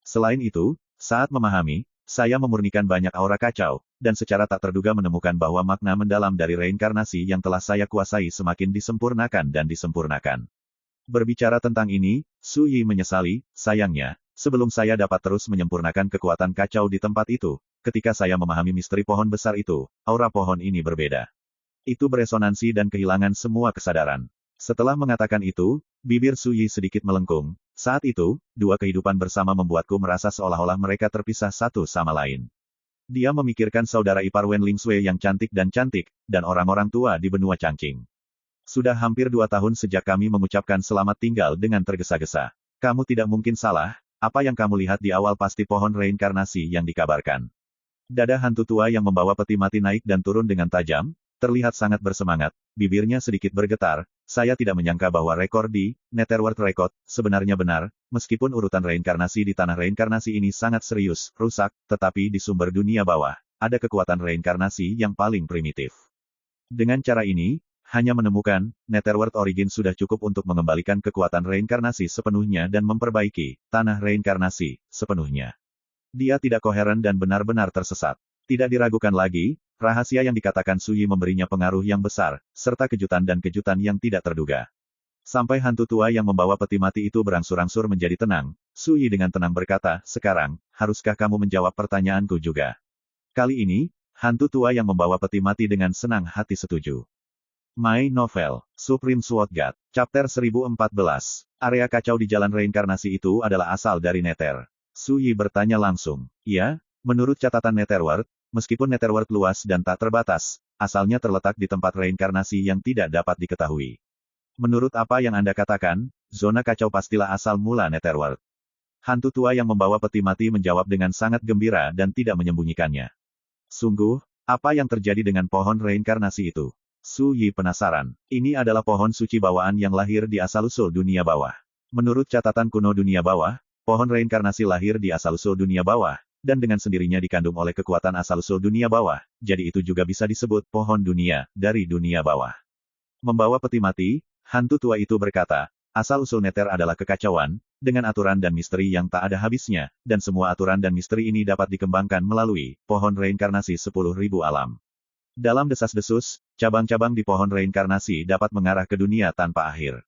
Selain itu, saat memahami, saya memurnikan banyak aura kacau, dan secara tak terduga menemukan bahwa makna mendalam dari reinkarnasi yang telah saya kuasai semakin disempurnakan dan disempurnakan. Berbicara tentang ini, Su Yi menyesali, sayangnya, sebelum saya dapat terus menyempurnakan kekuatan kacau di tempat itu, ketika saya memahami misteri pohon besar itu, aura pohon ini berbeda. Itu beresonansi dan kehilangan semua kesadaran. Setelah mengatakan itu, bibir Su Yi sedikit melengkung. Saat itu, dua kehidupan bersama membuatku merasa seolah-olah mereka terpisah satu sama lain. Dia memikirkan saudara ipar Wen Lingsui yang cantik, dan orang-orang tua di benua Changqing. Sudah hampir 2 tahun sejak kami mengucapkan selamat tinggal dengan tergesa-gesa. Kamu tidak mungkin salah, apa yang kamu lihat di awal pasti pohon reinkarnasi yang dikabarkan. Dada hantu tua yang membawa peti mati naik dan turun dengan tajam, terlihat sangat bersemangat, bibirnya sedikit bergetar. Saya tidak menyangka bahwa rekor di Netherworld Record sebenarnya benar, meskipun urutan reinkarnasi di tanah reinkarnasi ini sangat serius, rusak, tetapi di sumber dunia bawah, ada kekuatan reinkarnasi yang paling primitif. Dengan cara ini, hanya menemukan Netherworld Origin sudah cukup untuk mengembalikan kekuatan reinkarnasi sepenuhnya dan memperbaiki tanah reinkarnasi sepenuhnya. Dia tidak koheren dan benar-benar tersesat. Tidak diragukan lagi, rahasia yang dikatakan Su Yi memberinya pengaruh yang besar, serta kejutan dan kejutan yang tidak terduga. Sampai hantu tua yang membawa peti mati itu berangsur-angsur menjadi tenang, Su Yi dengan tenang berkata, sekarang, haruskah kamu menjawab pertanyaanku juga? Kali ini, hantu tua yang membawa peti mati dengan senang hati setuju. My Novel, Supreme Sword God, Chapter 1014. Area kacau di jalan reinkarnasi itu adalah asal dari Nether. Su Yi bertanya langsung. Ya, menurut catatan Netherworld, meskipun Netherworld luas dan tak terbatas, asalnya terletak di tempat reinkarnasi yang tidak dapat diketahui. Menurut apa yang Anda katakan, zona kacau pastilah asal mula Netherworld. Hantu tua yang membawa peti mati menjawab dengan sangat gembira dan tidak menyembunyikannya. Sungguh, apa yang terjadi dengan pohon reinkarnasi itu? Su Yi penasaran. Ini adalah pohon suci bawaan yang lahir di asal-usul dunia bawah. Menurut catatan kuno dunia bawah, pohon reinkarnasi lahir di asal-usul dunia bawah, dan dengan sendirinya dikandung oleh kekuatan asal-usul dunia bawah, jadi itu juga bisa disebut pohon dunia, dari dunia bawah. Membawa peti mati, hantu tua itu berkata, asal-usul Nether adalah kekacauan, dengan aturan dan misteri yang tak ada habisnya, dan semua aturan dan misteri ini dapat dikembangkan melalui pohon reinkarnasi 10.000 alam. Dalam desas-desus, cabang-cabang di pohon reinkarnasi dapat mengarah ke dunia tanpa akhir.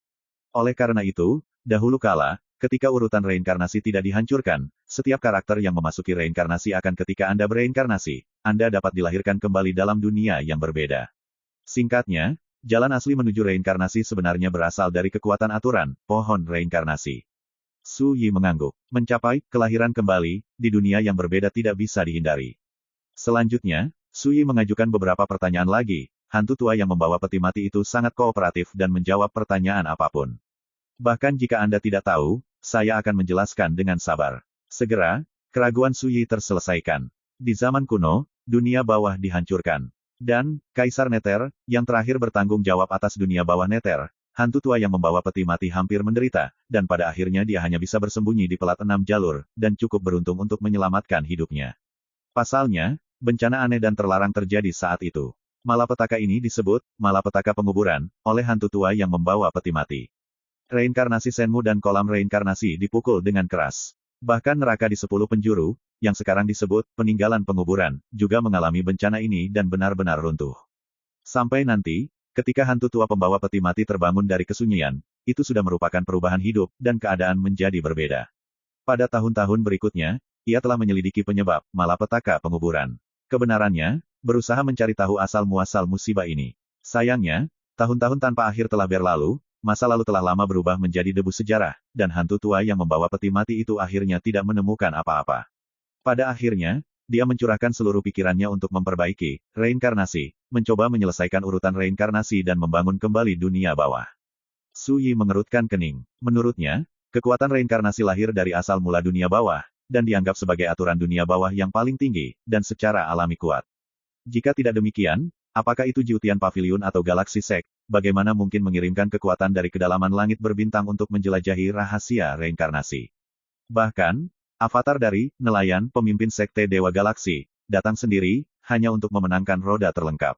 Oleh karena itu, dahulu kala, ketika urutan reinkarnasi tidak dihancurkan, setiap karakter yang memasuki reinkarnasi akan ketika Anda bereinkarnasi, Anda dapat dilahirkan kembali dalam dunia yang berbeda. Singkatnya, jalan asli menuju reinkarnasi sebenarnya berasal dari kekuatan aturan, pohon reinkarnasi. Su Yi mengangguk. Mencapai kelahiran kembali, di dunia yang berbeda tidak bisa dihindari. Selanjutnya, Su Yi mengajukan beberapa pertanyaan lagi. Hantu tua yang membawa peti mati itu sangat kooperatif dan menjawab pertanyaan apapun. Bahkan jika Anda tidak tahu, saya akan menjelaskan dengan sabar. Segera, keraguan Su Yi terselesaikan. Di zaman kuno, dunia bawah dihancurkan. Dan, Kaisar Nether, yang terakhir bertanggung jawab atas dunia bawah Nether, hantu tua yang membawa peti mati hampir menderita, dan pada akhirnya dia hanya bisa bersembunyi di pelat 6 jalur, dan cukup beruntung untuk menyelamatkan hidupnya. Pasalnya, bencana aneh dan terlarang terjadi saat itu. Malapetaka ini disebut, malapetaka penguburan, oleh hantu tua yang membawa peti mati. Reinkarnasi Senmu dan kolam reinkarnasi dipukul dengan keras. Bahkan neraka di 10 penjuru, yang sekarang disebut peninggalan penguburan, juga mengalami bencana ini dan benar-benar runtuh. Sampai nanti, ketika hantu tua pembawa peti mati terbangun dari kesunyian, itu sudah merupakan perubahan hidup, dan keadaan menjadi berbeda. Pada tahun-tahun berikutnya, ia telah menyelidiki penyebab malapetaka penguburan. Kebenarannya, berusaha mencari tahu asal-muasal musibah ini. Sayangnya, tahun-tahun tanpa akhir telah berlalu, masa lalu telah lama berubah menjadi debu sejarah, dan hantu tua yang membawa peti mati itu akhirnya tidak menemukan apa-apa. Pada akhirnya, dia mencurahkan seluruh pikirannya untuk memperbaiki reinkarnasi, mencoba menyelesaikan urutan reinkarnasi dan membangun kembali dunia bawah. Su Yi mengerutkan kening. Menurutnya, kekuatan reinkarnasi lahir dari asal mula dunia bawah, dan dianggap sebagai aturan dunia bawah yang paling tinggi, dan secara alami kuat. Jika tidak demikian, apakah itu Jiutian Pavilion atau Galaksi Sek, bagaimana mungkin mengirimkan kekuatan dari kedalaman langit berbintang untuk menjelajahi rahasia reinkarnasi? Bahkan, avatar dari nelayan pemimpin sekte Dewa Galaksi, datang sendiri, hanya untuk memenangkan roda terlengkap.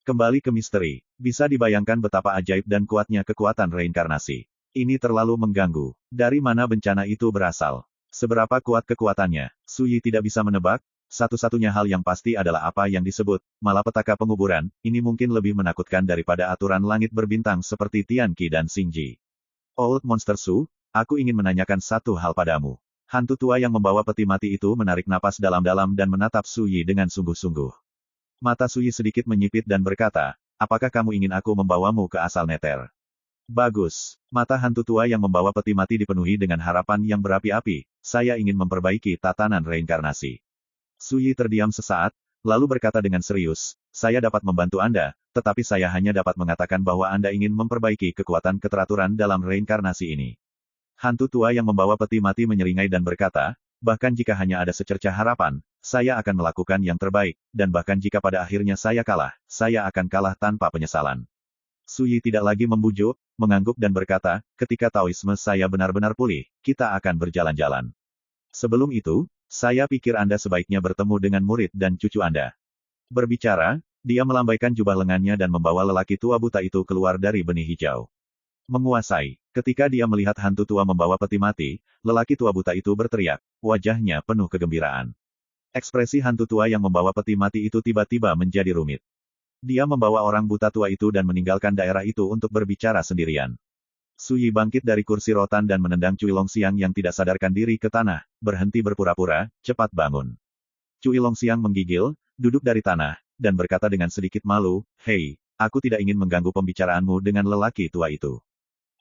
Kembali ke misteri, bisa dibayangkan betapa ajaib dan kuatnya kekuatan reinkarnasi. Ini terlalu mengganggu. Dari mana bencana itu berasal? Seberapa kuat kekuatannya? Su Yi tidak bisa menebak. Satu-satunya hal yang pasti adalah apa yang disebut malapetaka penguburan. Ini mungkin lebih menakutkan daripada aturan langit berbintang seperti Tianqi dan Xingji. Old Monster Su, aku ingin menanyakan satu hal padamu. Hantu tua yang membawa peti mati itu menarik napas dalam-dalam dan menatap Su Yi dengan sungguh-sungguh. Mata Su Yi sedikit menyipit dan berkata, apakah kamu ingin aku membawamu ke asal Nether? Bagus. Mata hantu tua yang membawa peti mati dipenuhi dengan harapan yang berapi-api. Saya ingin memperbaiki tatanan reinkarnasi. Su Yi terdiam sesaat, lalu berkata dengan serius, saya dapat membantu Anda, tetapi saya hanya dapat mengatakan bahwa Anda ingin memperbaiki kekuatan keteraturan dalam reinkarnasi ini. Hantu tua yang membawa peti mati menyeringai dan berkata, bahkan jika hanya ada secercah harapan, saya akan melakukan yang terbaik, dan bahkan jika pada akhirnya saya akan kalah tanpa penyesalan. Su Yi tidak lagi membujuk, mengangguk dan berkata, ketika Taoisme saya benar-benar pulih, kita akan berjalan-jalan. Sebelum itu, saya pikir Anda sebaiknya bertemu dengan murid dan cucu Anda. Berbicara, dia melambaikan jubah lengannya dan membawa lelaki tua buta itu keluar dari benih hijau. Menguasai. Ketika dia melihat hantu tua membawa peti mati, lelaki tua buta itu berteriak, wajahnya penuh kegembiraan. Ekspresi hantu tua yang membawa peti mati itu tiba-tiba menjadi rumit. Dia membawa orang buta tua itu dan meninggalkan daerah itu untuk berbicara sendirian. Su Yi bangkit dari kursi rotan dan menendang Cui Longxiang yang tidak sadarkan diri ke tanah, berhenti berpura-pura, cepat bangun. Cui Longxiang menggigil, duduk dari tanah, dan berkata dengan sedikit malu, hei, aku tidak ingin mengganggu pembicaraanmu dengan lelaki tua itu.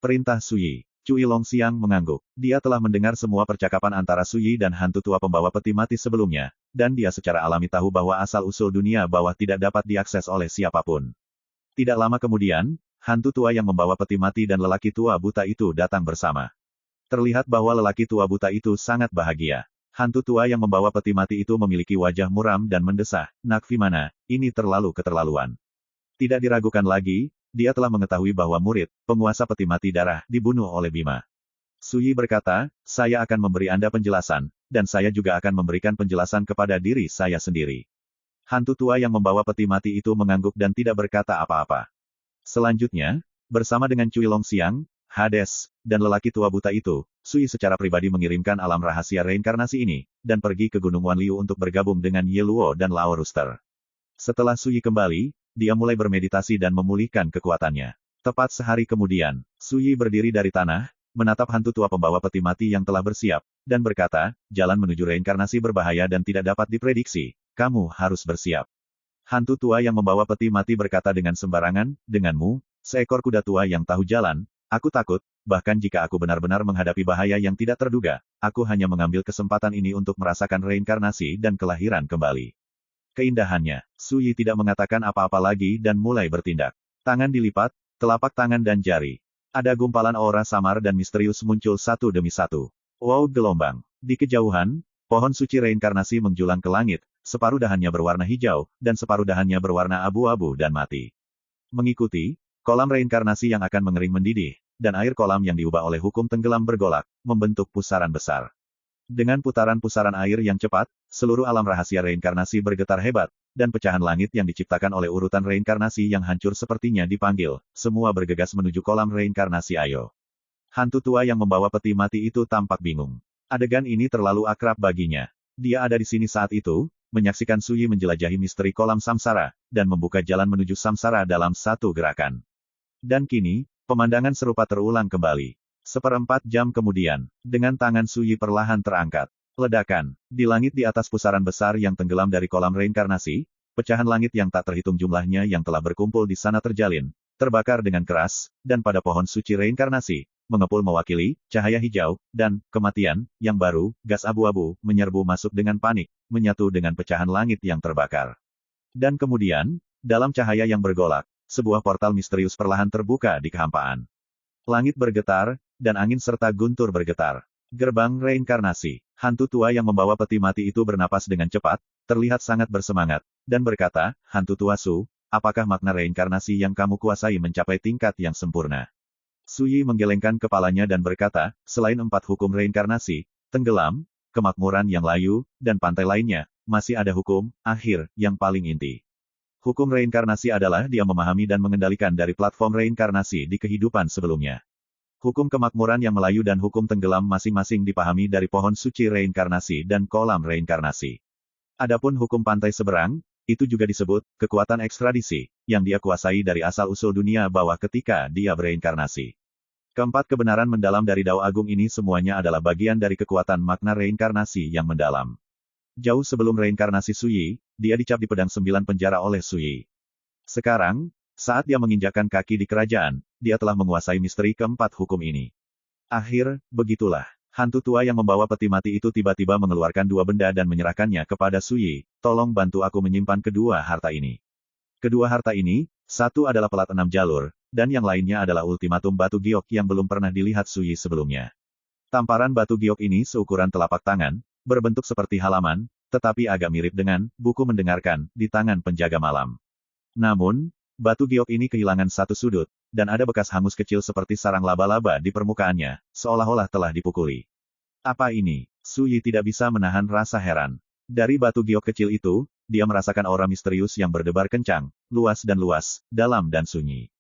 Perintah Su Yi. Cui Longxiang mengangguk. Dia telah mendengar semua percakapan antara Su Yi dan hantu tua pembawa peti mati sebelumnya, dan dia secara alami tahu bahwa asal-usul dunia bawah tidak dapat diakses oleh siapapun. Tidak lama kemudian, hantu tua yang membawa peti mati dan lelaki tua buta itu datang bersama. Terlihat bahwa lelaki tua buta itu sangat bahagia. Hantu tua yang membawa peti mati itu memiliki wajah muram dan mendesah, Nakvimana, ini terlalu keterlaluan. Tidak diragukan lagi, dia telah mengetahui bahwa murid, penguasa peti mati darah, dibunuh oleh Bima. Su Yi berkata, saya akan memberi Anda penjelasan, dan saya juga akan memberikan penjelasan kepada diri saya sendiri. Hantu tua yang membawa peti mati itu mengangguk dan tidak berkata apa-apa. Selanjutnya, bersama dengan Cui Longxiang, Hades, dan lelaki tua buta itu, Su Yi secara pribadi mengirimkan alam rahasia reinkarnasi ini, dan pergi ke Gunung Wanliu untuk bergabung dengan Ye Luo dan Lao Rooster. Setelah Su Yi kembali, dia mulai bermeditasi dan memulihkan kekuatannya. Tepat sehari kemudian, Su Yi berdiri dari tanah, menatap hantu tua pembawa peti mati yang telah bersiap, dan berkata, jalan menuju reinkarnasi berbahaya dan tidak dapat diprediksi, kamu harus bersiap. Hantu tua yang membawa peti mati berkata dengan sembarangan, denganmu, seekor kuda tua yang tahu jalan, aku takut, bahkan jika aku benar-benar menghadapi bahaya yang tidak terduga, aku hanya mengambil kesempatan ini untuk merasakan reinkarnasi dan kelahiran kembali. Keindahannya, Su Yi tidak mengatakan apa-apa lagi dan mulai bertindak. Tangan dilipat, telapak tangan dan jari. Ada gumpalan aura samar dan misterius muncul satu demi satu. Wow gelombang. Di kejauhan, pohon suci reinkarnasi menjulang ke langit, separuh dahannya berwarna hijau, dan separuh dahannya berwarna abu-abu dan mati. Mengikuti, kolam reinkarnasi yang akan mengering mendidih, dan air kolam yang diubah oleh hukum tenggelam bergolak, membentuk pusaran besar. Dengan putaran-pusaran air yang cepat, seluruh alam rahasia reinkarnasi bergetar hebat, dan pecahan langit yang diciptakan oleh urutan reinkarnasi yang hancur sepertinya dipanggil, semua bergegas menuju kolam reinkarnasi ayo. Hantu tua yang membawa peti mati itu tampak bingung. Adegan ini terlalu akrab baginya. Dia ada di sini saat itu, menyaksikan Su Yi menjelajahi misteri kolam samsara, dan membuka jalan menuju samsara dalam satu gerakan. Dan kini, pemandangan serupa terulang kembali. 1/4 jam kemudian, dengan tangan Su Yi perlahan terangkat. Ledakan. Di langit di atas pusaran besar yang tenggelam dari kolam reinkarnasi, pecahan langit yang tak terhitung jumlahnya yang telah berkumpul di sana terjalin, terbakar dengan keras, dan pada pohon suci reinkarnasi, mengepul mewakili, cahaya hijau, dan, kematian, yang baru, gas abu-abu, menyerbu masuk dengan panik, menyatu dengan pecahan langit yang terbakar. Dan kemudian, dalam cahaya yang bergolak, sebuah portal misterius perlahan terbuka di kehampaan. Langit bergetar, dan angin serta guntur bergetar. Gerbang reinkarnasi. Hantu tua yang membawa peti mati itu bernapas dengan cepat, terlihat sangat bersemangat, dan berkata, hantu tua Su, apakah makna reinkarnasi yang kamu kuasai mencapai tingkat yang sempurna? Su Yi menggelengkan kepalanya dan berkata, selain 4 hukum reinkarnasi, tenggelam, kemakmuran yang layu, dan pantai lainnya, masih ada hukum, akhir, yang paling inti. Hukum reinkarnasi adalah dia memahami dan mengendalikan dari platform reinkarnasi di kehidupan sebelumnya. Hukum kemakmuran yang melayu dan hukum tenggelam masing-masing dipahami dari pohon suci reinkarnasi dan kolam reinkarnasi. Adapun hukum pantai seberang, itu juga disebut kekuatan ekstradisi, yang dia kuasai dari asal-usul dunia bawah ketika dia bereinkarnasi. Keempat kebenaran mendalam dari Dao Agung ini semuanya adalah bagian dari kekuatan makna reinkarnasi yang mendalam. Jauh sebelum reinkarnasi Su Yi, dia dicap di pedang 9 penjara oleh Su Yi. Sekarang, saat dia menginjakkan kaki di kerajaan, dia telah menguasai misteri keempat hukum ini. Begitulah. Hantu tua yang membawa peti mati itu tiba-tiba mengeluarkan 2 benda dan menyerahkannya kepada Su Yi, tolong bantu aku menyimpan kedua harta ini. Kedua harta ini, satu adalah pelat 6 jalur, dan yang lainnya adalah ultimatum batu giok yang belum pernah dilihat Su Yi sebelumnya. Tamparan batu giok ini seukuran telapak tangan, berbentuk seperti halaman, tetapi agak mirip dengan buku mendengarkan di tangan penjaga malam. Namun, batu giok ini kehilangan satu sudut, dan ada bekas hangus kecil seperti sarang laba-laba di permukaannya, seolah-olah telah dipukuli. Apa ini? Su Yi tidak bisa menahan rasa heran. Dari batu giok kecil itu, dia merasakan aura misterius yang berdebar kencang, luas, dalam dan sunyi.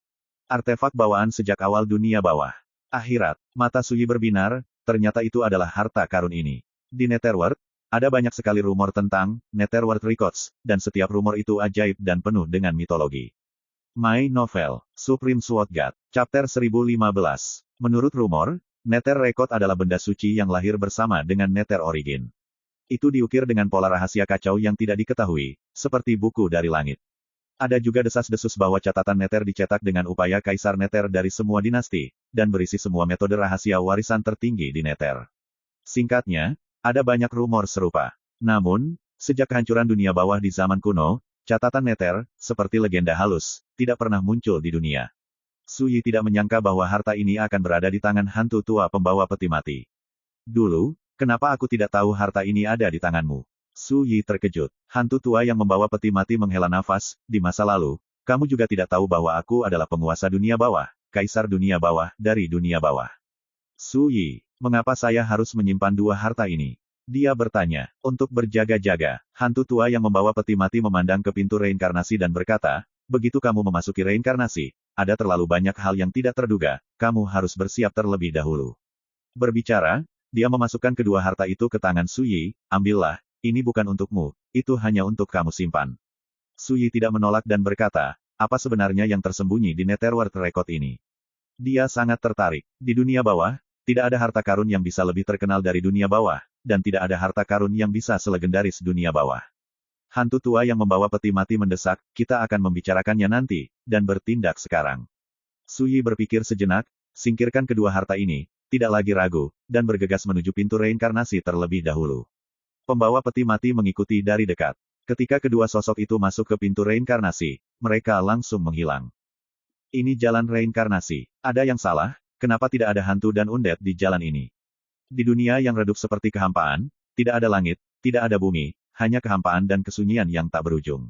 Artefak bawaan sejak awal dunia bawah. Akhirat. Mata Su Yi berbinar, ternyata itu adalah harta karun ini. Di Netherworld, ada banyak sekali rumor tentang Netherworld Records, dan setiap rumor itu ajaib dan penuh dengan mitologi. My Novel, Supreme Sword God, Chapter 1015. Menurut rumor, Nether Record adalah benda suci yang lahir bersama dengan Nether Origin. Itu diukir dengan pola rahasia kacau yang tidak diketahui, seperti buku dari langit. Ada juga desas-desus bahwa catatan Nether dicetak dengan upaya Kaisar Nether dari semua dinasti, dan berisi semua metode rahasia warisan tertinggi di Nether. Singkatnya, ada banyak rumor serupa. Namun, sejak kehancuran dunia bawah di zaman kuno, catatan Nether, seperti legenda halus, tidak pernah muncul di dunia. Su Yi tidak menyangka bahwa harta ini akan berada di tangan hantu tua pembawa peti mati. Dulu, kenapa aku tidak tahu harta ini ada di tanganmu? Su Yi terkejut. Hantu tua yang membawa peti mati menghela nafas, di masa lalu, kamu juga tidak tahu bahwa aku adalah penguasa dunia bawah, kaisar dunia bawah, dari dunia bawah. Su Yi Mengapa saya harus menyimpan dua harta ini? Dia bertanya. Untuk berjaga-jaga, hantu tua yang membawa peti mati memandang ke pintu reinkarnasi dan berkata, begitu kamu memasuki reinkarnasi, ada terlalu banyak hal yang tidak terduga, kamu harus bersiap terlebih dahulu. Berbicara, dia memasukkan kedua harta itu ke tangan Su Yi, ambillah, ini bukan untukmu, itu hanya untuk kamu simpan. Su Yi tidak menolak dan berkata, apa sebenarnya yang tersembunyi di Netherworld Record ini? Dia sangat tertarik. Di dunia bawah, tidak ada harta karun yang bisa lebih terkenal dari dunia bawah, dan tidak ada harta karun yang bisa selegendaris dunia bawah. Hantu tua yang membawa peti mati mendesak, kita akan membicarakannya nanti, dan bertindak sekarang. Su Yi berpikir sejenak, singkirkan kedua harta ini, tidak lagi ragu, dan bergegas menuju pintu reinkarnasi terlebih dahulu. Pembawa peti mati mengikuti dari dekat. Ketika kedua sosok itu masuk ke pintu reinkarnasi, mereka langsung menghilang. Ini jalan reinkarnasi. Ada yang salah, kenapa tidak ada hantu dan undead di jalan ini? Di dunia yang redup seperti kehampaan, tidak ada langit, tidak ada bumi, hanya kehampaan dan kesunyian yang tak berujung.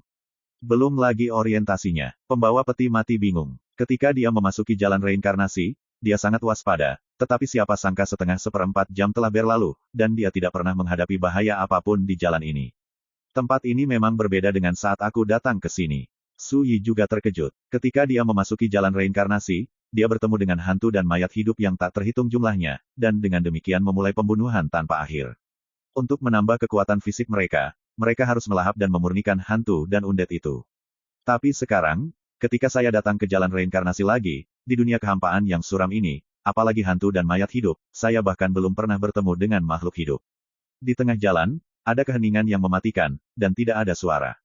Belum lagi orientasinya. Pembawa peti mati bingung. Ketika dia memasuki jalan reinkarnasi, dia sangat waspada, tetapi siapa sangka setengah seperempat jam telah berlalu, dan dia tidak pernah menghadapi bahaya apapun di jalan ini. Tempat ini memang berbeda dengan saat aku datang ke sini. Su Yi juga terkejut. Ketika dia memasuki jalan reinkarnasi, dia bertemu dengan hantu dan mayat hidup yang tak terhitung jumlahnya, dan dengan demikian memulai pembunuhan tanpa akhir. Untuk menambah kekuatan fisik mereka, mereka harus melahap dan memurnikan hantu dan undead itu. Tapi sekarang, ketika saya datang ke jalan reinkarnasi lagi, di dunia kehampaan yang suram ini, apalagi hantu dan mayat hidup, saya bahkan belum pernah bertemu dengan makhluk hidup. Di tengah jalan, ada keheningan yang mematikan, dan tidak ada suara.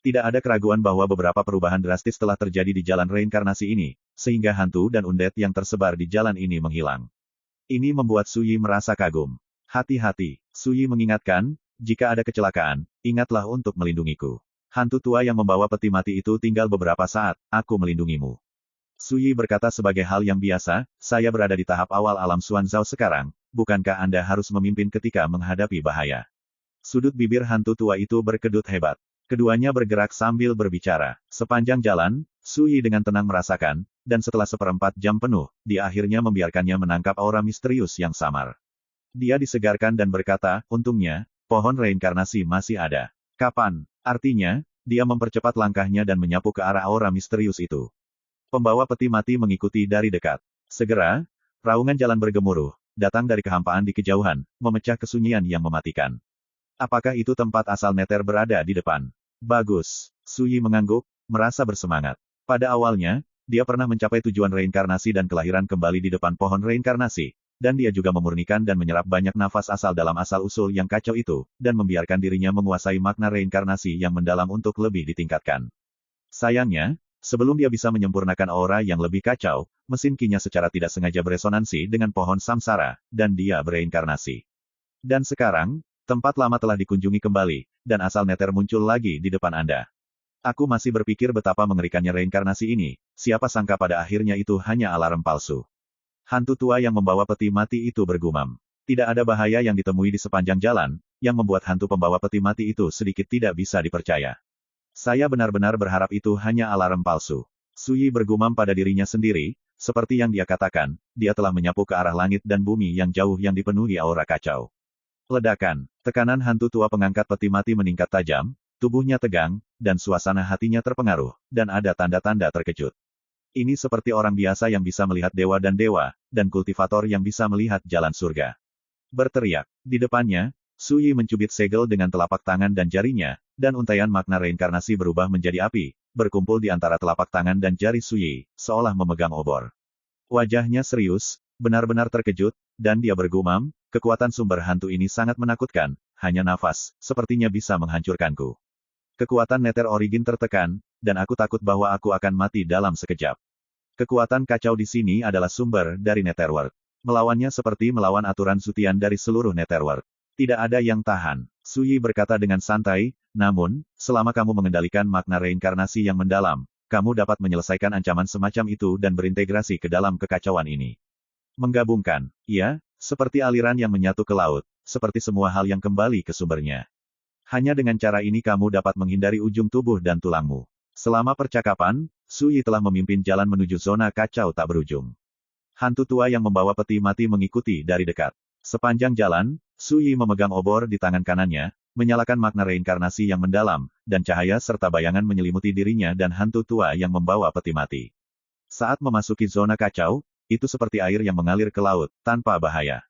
Tidak ada keraguan bahwa beberapa perubahan drastis telah terjadi di jalan reinkarnasi ini, sehingga hantu dan undead yang tersebar di jalan ini menghilang. Ini membuat Su Yi merasa kagum. Hati-hati, Su Yi mengingatkan, jika ada kecelakaan, ingatlah untuk melindungiku. Hantu tua yang membawa peti mati itu tinggal beberapa saat, aku melindungimu. Su Yi berkata sebagai hal yang biasa, saya berada di tahap awal alam Xuanzao sekarang, bukankah Anda harus memimpin ketika menghadapi bahaya? Sudut bibir hantu tua itu berkedut hebat. Keduanya bergerak sambil berbicara. Sepanjang jalan, Su Yi dengan tenang merasakan, dan setelah seperempat jam penuh, dia akhirnya membiarkannya menangkap aura misterius yang samar. Dia disegarkan dan berkata, untungnya, pohon reinkarnasi masih ada. Kapan? Artinya, dia mempercepat langkahnya dan menyapu ke arah aura misterius itu. Pembawa peti mati mengikuti dari dekat. Segera, raungan jalan bergemuruh, datang dari kehampaan di kejauhan, memecah kesunyian yang mematikan. Apakah itu tempat asal Nether berada di depan? Bagus. Su Yi mengangguk, merasa bersemangat. Pada awalnya, dia pernah mencapai tujuan reinkarnasi dan kelahiran kembali di depan pohon reinkarnasi, dan dia juga memurnikan dan menyerap banyak nafas asal dalam asal-usul yang kacau itu, dan membiarkan dirinya menguasai makna reinkarnasi yang mendalam untuk lebih ditingkatkan. Sayangnya, sebelum dia bisa menyempurnakan aura yang lebih kacau, mesin kinya secara tidak sengaja beresonansi dengan pohon samsara, dan dia bereinkarnasi. Dan sekarang, tempat lama telah dikunjungi kembali, dan asal Nether muncul lagi di depan Anda. Aku masih berpikir betapa mengerikannya reinkarnasi ini, siapa sangka pada akhirnya itu hanya alarm palsu. Hantu tua yang membawa peti mati itu bergumam. Tidak ada bahaya yang ditemui di sepanjang jalan, yang membuat hantu pembawa peti mati itu sedikit tidak bisa dipercaya. Saya benar-benar berharap itu hanya alarm palsu. Su Yi bergumam pada dirinya sendiri, seperti yang dia katakan, dia telah menyapu ke arah langit dan bumi yang jauh yang dipenuhi aura kacau. Ledakan. Tekanan hantu tua pengangkat peti mati meningkat tajam, tubuhnya tegang, dan suasana hatinya terpengaruh, dan ada tanda-tanda terkejut. Ini seperti orang biasa yang bisa melihat dewa, dan kultivator yang bisa melihat jalan surga. Berteriak. Di depannya, Su Yi mencubit segel dengan telapak tangan dan jarinya, dan untaian makna reinkarnasi berubah menjadi api, berkumpul di antara telapak tangan dan jari Su Yi, seolah memegang obor. Wajahnya serius, benar-benar terkejut, dan dia bergumam, kekuatan sumber hantu ini sangat menakutkan, hanya nafas, sepertinya bisa menghancurkanku. Kekuatan Nether Origin tertekan, dan aku takut bahwa aku akan mati dalam sekejap. Kekuatan kacau di sini adalah sumber dari Netherworld. Melawannya seperti melawan aturan Zutian dari seluruh Netherworld. Tidak ada yang tahan. Su Yi berkata dengan santai, namun, selama kamu mengendalikan makna reinkarnasi yang mendalam, kamu dapat menyelesaikan ancaman semacam itu dan berintegrasi ke dalam kekacauan ini. Menggabungkan, ya, seperti aliran yang menyatu ke laut, seperti semua hal yang kembali ke sumbernya. Hanya dengan cara ini kamu dapat menghindari ujung tubuh dan tulangmu. Selama percakapan, Su Yi telah memimpin jalan menuju zona kacau tak berujung. Hantu tua yang membawa peti mati mengikuti dari dekat. Sepanjang jalan, Su Yi memegang obor di tangan kanannya, menyalakan makna reinkarnasi yang mendalam, dan cahaya serta bayangan menyelimuti dirinya dan hantu tua yang membawa peti mati. Saat memasuki zona kacau, itu seperti air yang mengalir ke laut, tanpa bahaya.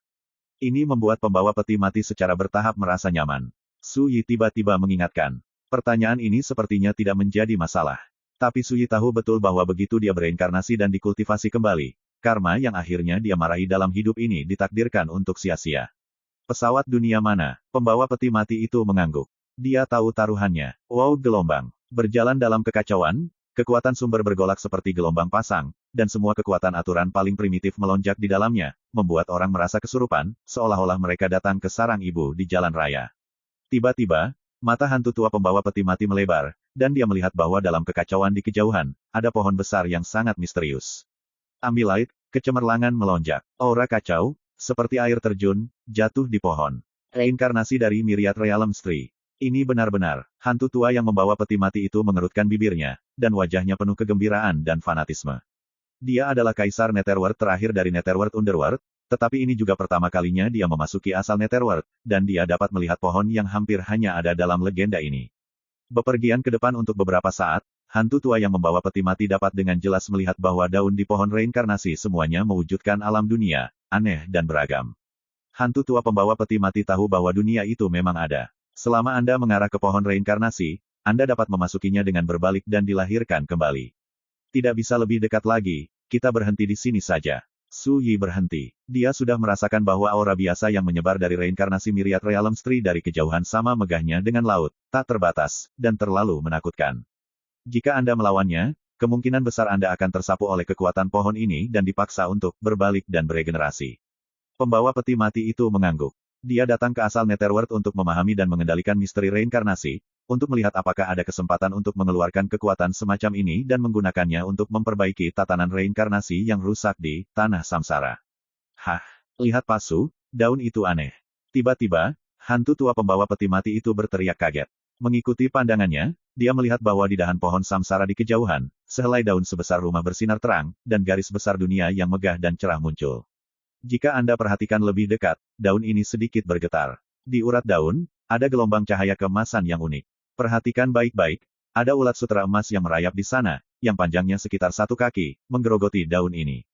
Ini membuat pembawa peti mati secara bertahap merasa nyaman. Su Yi tiba-tiba mengingatkan. Pertanyaan ini sepertinya tidak menjadi masalah. Tapi Su Yi tahu betul bahwa begitu dia bereinkarnasi dan dikultivasi kembali, karma yang akhirnya dia marahi dalam hidup ini ditakdirkan untuk sia-sia. Pesawat dunia mana? Pembawa peti mati itu mengangguk. Dia tahu taruhannya. Wow, gelombang. Berjalan dalam kekacauan, kekuatan sumber bergolak seperti gelombang pasang, dan semua kekuatan aturan paling primitif melonjak di dalamnya, membuat orang merasa kesurupan, seolah-olah mereka datang ke sarang ibu di jalan raya. Tiba-tiba, mata hantu tua pembawa peti mati melebar, dan dia melihat bahwa dalam kekacauan di kejauhan, ada pohon besar yang sangat misterius. Ambilight, kecemerlangan melonjak. Aura kacau, seperti air terjun, jatuh di pohon. Reinkarnasi dari Myriad Realms Tree. Ini benar-benar, hantu tua yang membawa peti mati itu mengerutkan bibirnya, dan wajahnya penuh kegembiraan dan fanatisme. Dia adalah Kaisar Netherworld terakhir dari Netherworld Underworld, tetapi ini juga pertama kalinya dia memasuki asal Netherworld, dan dia dapat melihat pohon yang hampir hanya ada dalam legenda ini. Bepergian ke depan untuk beberapa saat, hantu tua yang membawa peti mati dapat dengan jelas melihat bahwa daun di pohon reinkarnasi semuanya mewujudkan alam dunia, aneh dan beragam. Hantu tua pembawa peti mati tahu bahwa dunia itu memang ada. Selama Anda mengarah ke pohon reinkarnasi, Anda dapat memasukinya dengan berbalik dan dilahirkan kembali. Tidak bisa lebih dekat lagi, kita berhenti di sini saja. Su Yi berhenti. Dia sudah merasakan bahwa aura biasa yang menyebar dari reinkarnasi Myriad Realms Tree dari kejauhan sama megahnya dengan laut, tak terbatas, dan terlalu menakutkan. Jika Anda melawannya, kemungkinan besar Anda akan tersapu oleh kekuatan pohon ini dan dipaksa untuk berbalik dan beregenerasi. Pembawa peti mati itu mengangguk. Dia datang ke asal Netherworld untuk memahami dan mengendalikan misteri reinkarnasi, untuk melihat apakah ada kesempatan untuk mengeluarkan kekuatan semacam ini dan menggunakannya untuk memperbaiki tatanan reinkarnasi yang rusak di tanah samsara. Hah, lihat Pasu, daun itu aneh. Tiba-tiba, hantu tua pembawa peti mati itu berteriak kaget. Mengikuti pandangannya, dia melihat bahwa di dahan pohon samsara di kejauhan, sehelai daun sebesar rumah bersinar terang, dan garis besar dunia yang megah dan cerah muncul. Jika Anda perhatikan lebih dekat, daun ini sedikit bergetar. Di urat daun, ada gelombang cahaya keemasan yang unik. Perhatikan baik-baik, ada ulat sutera emas yang merayap di sana, yang panjangnya sekitar 1 kaki, menggerogoti daun ini.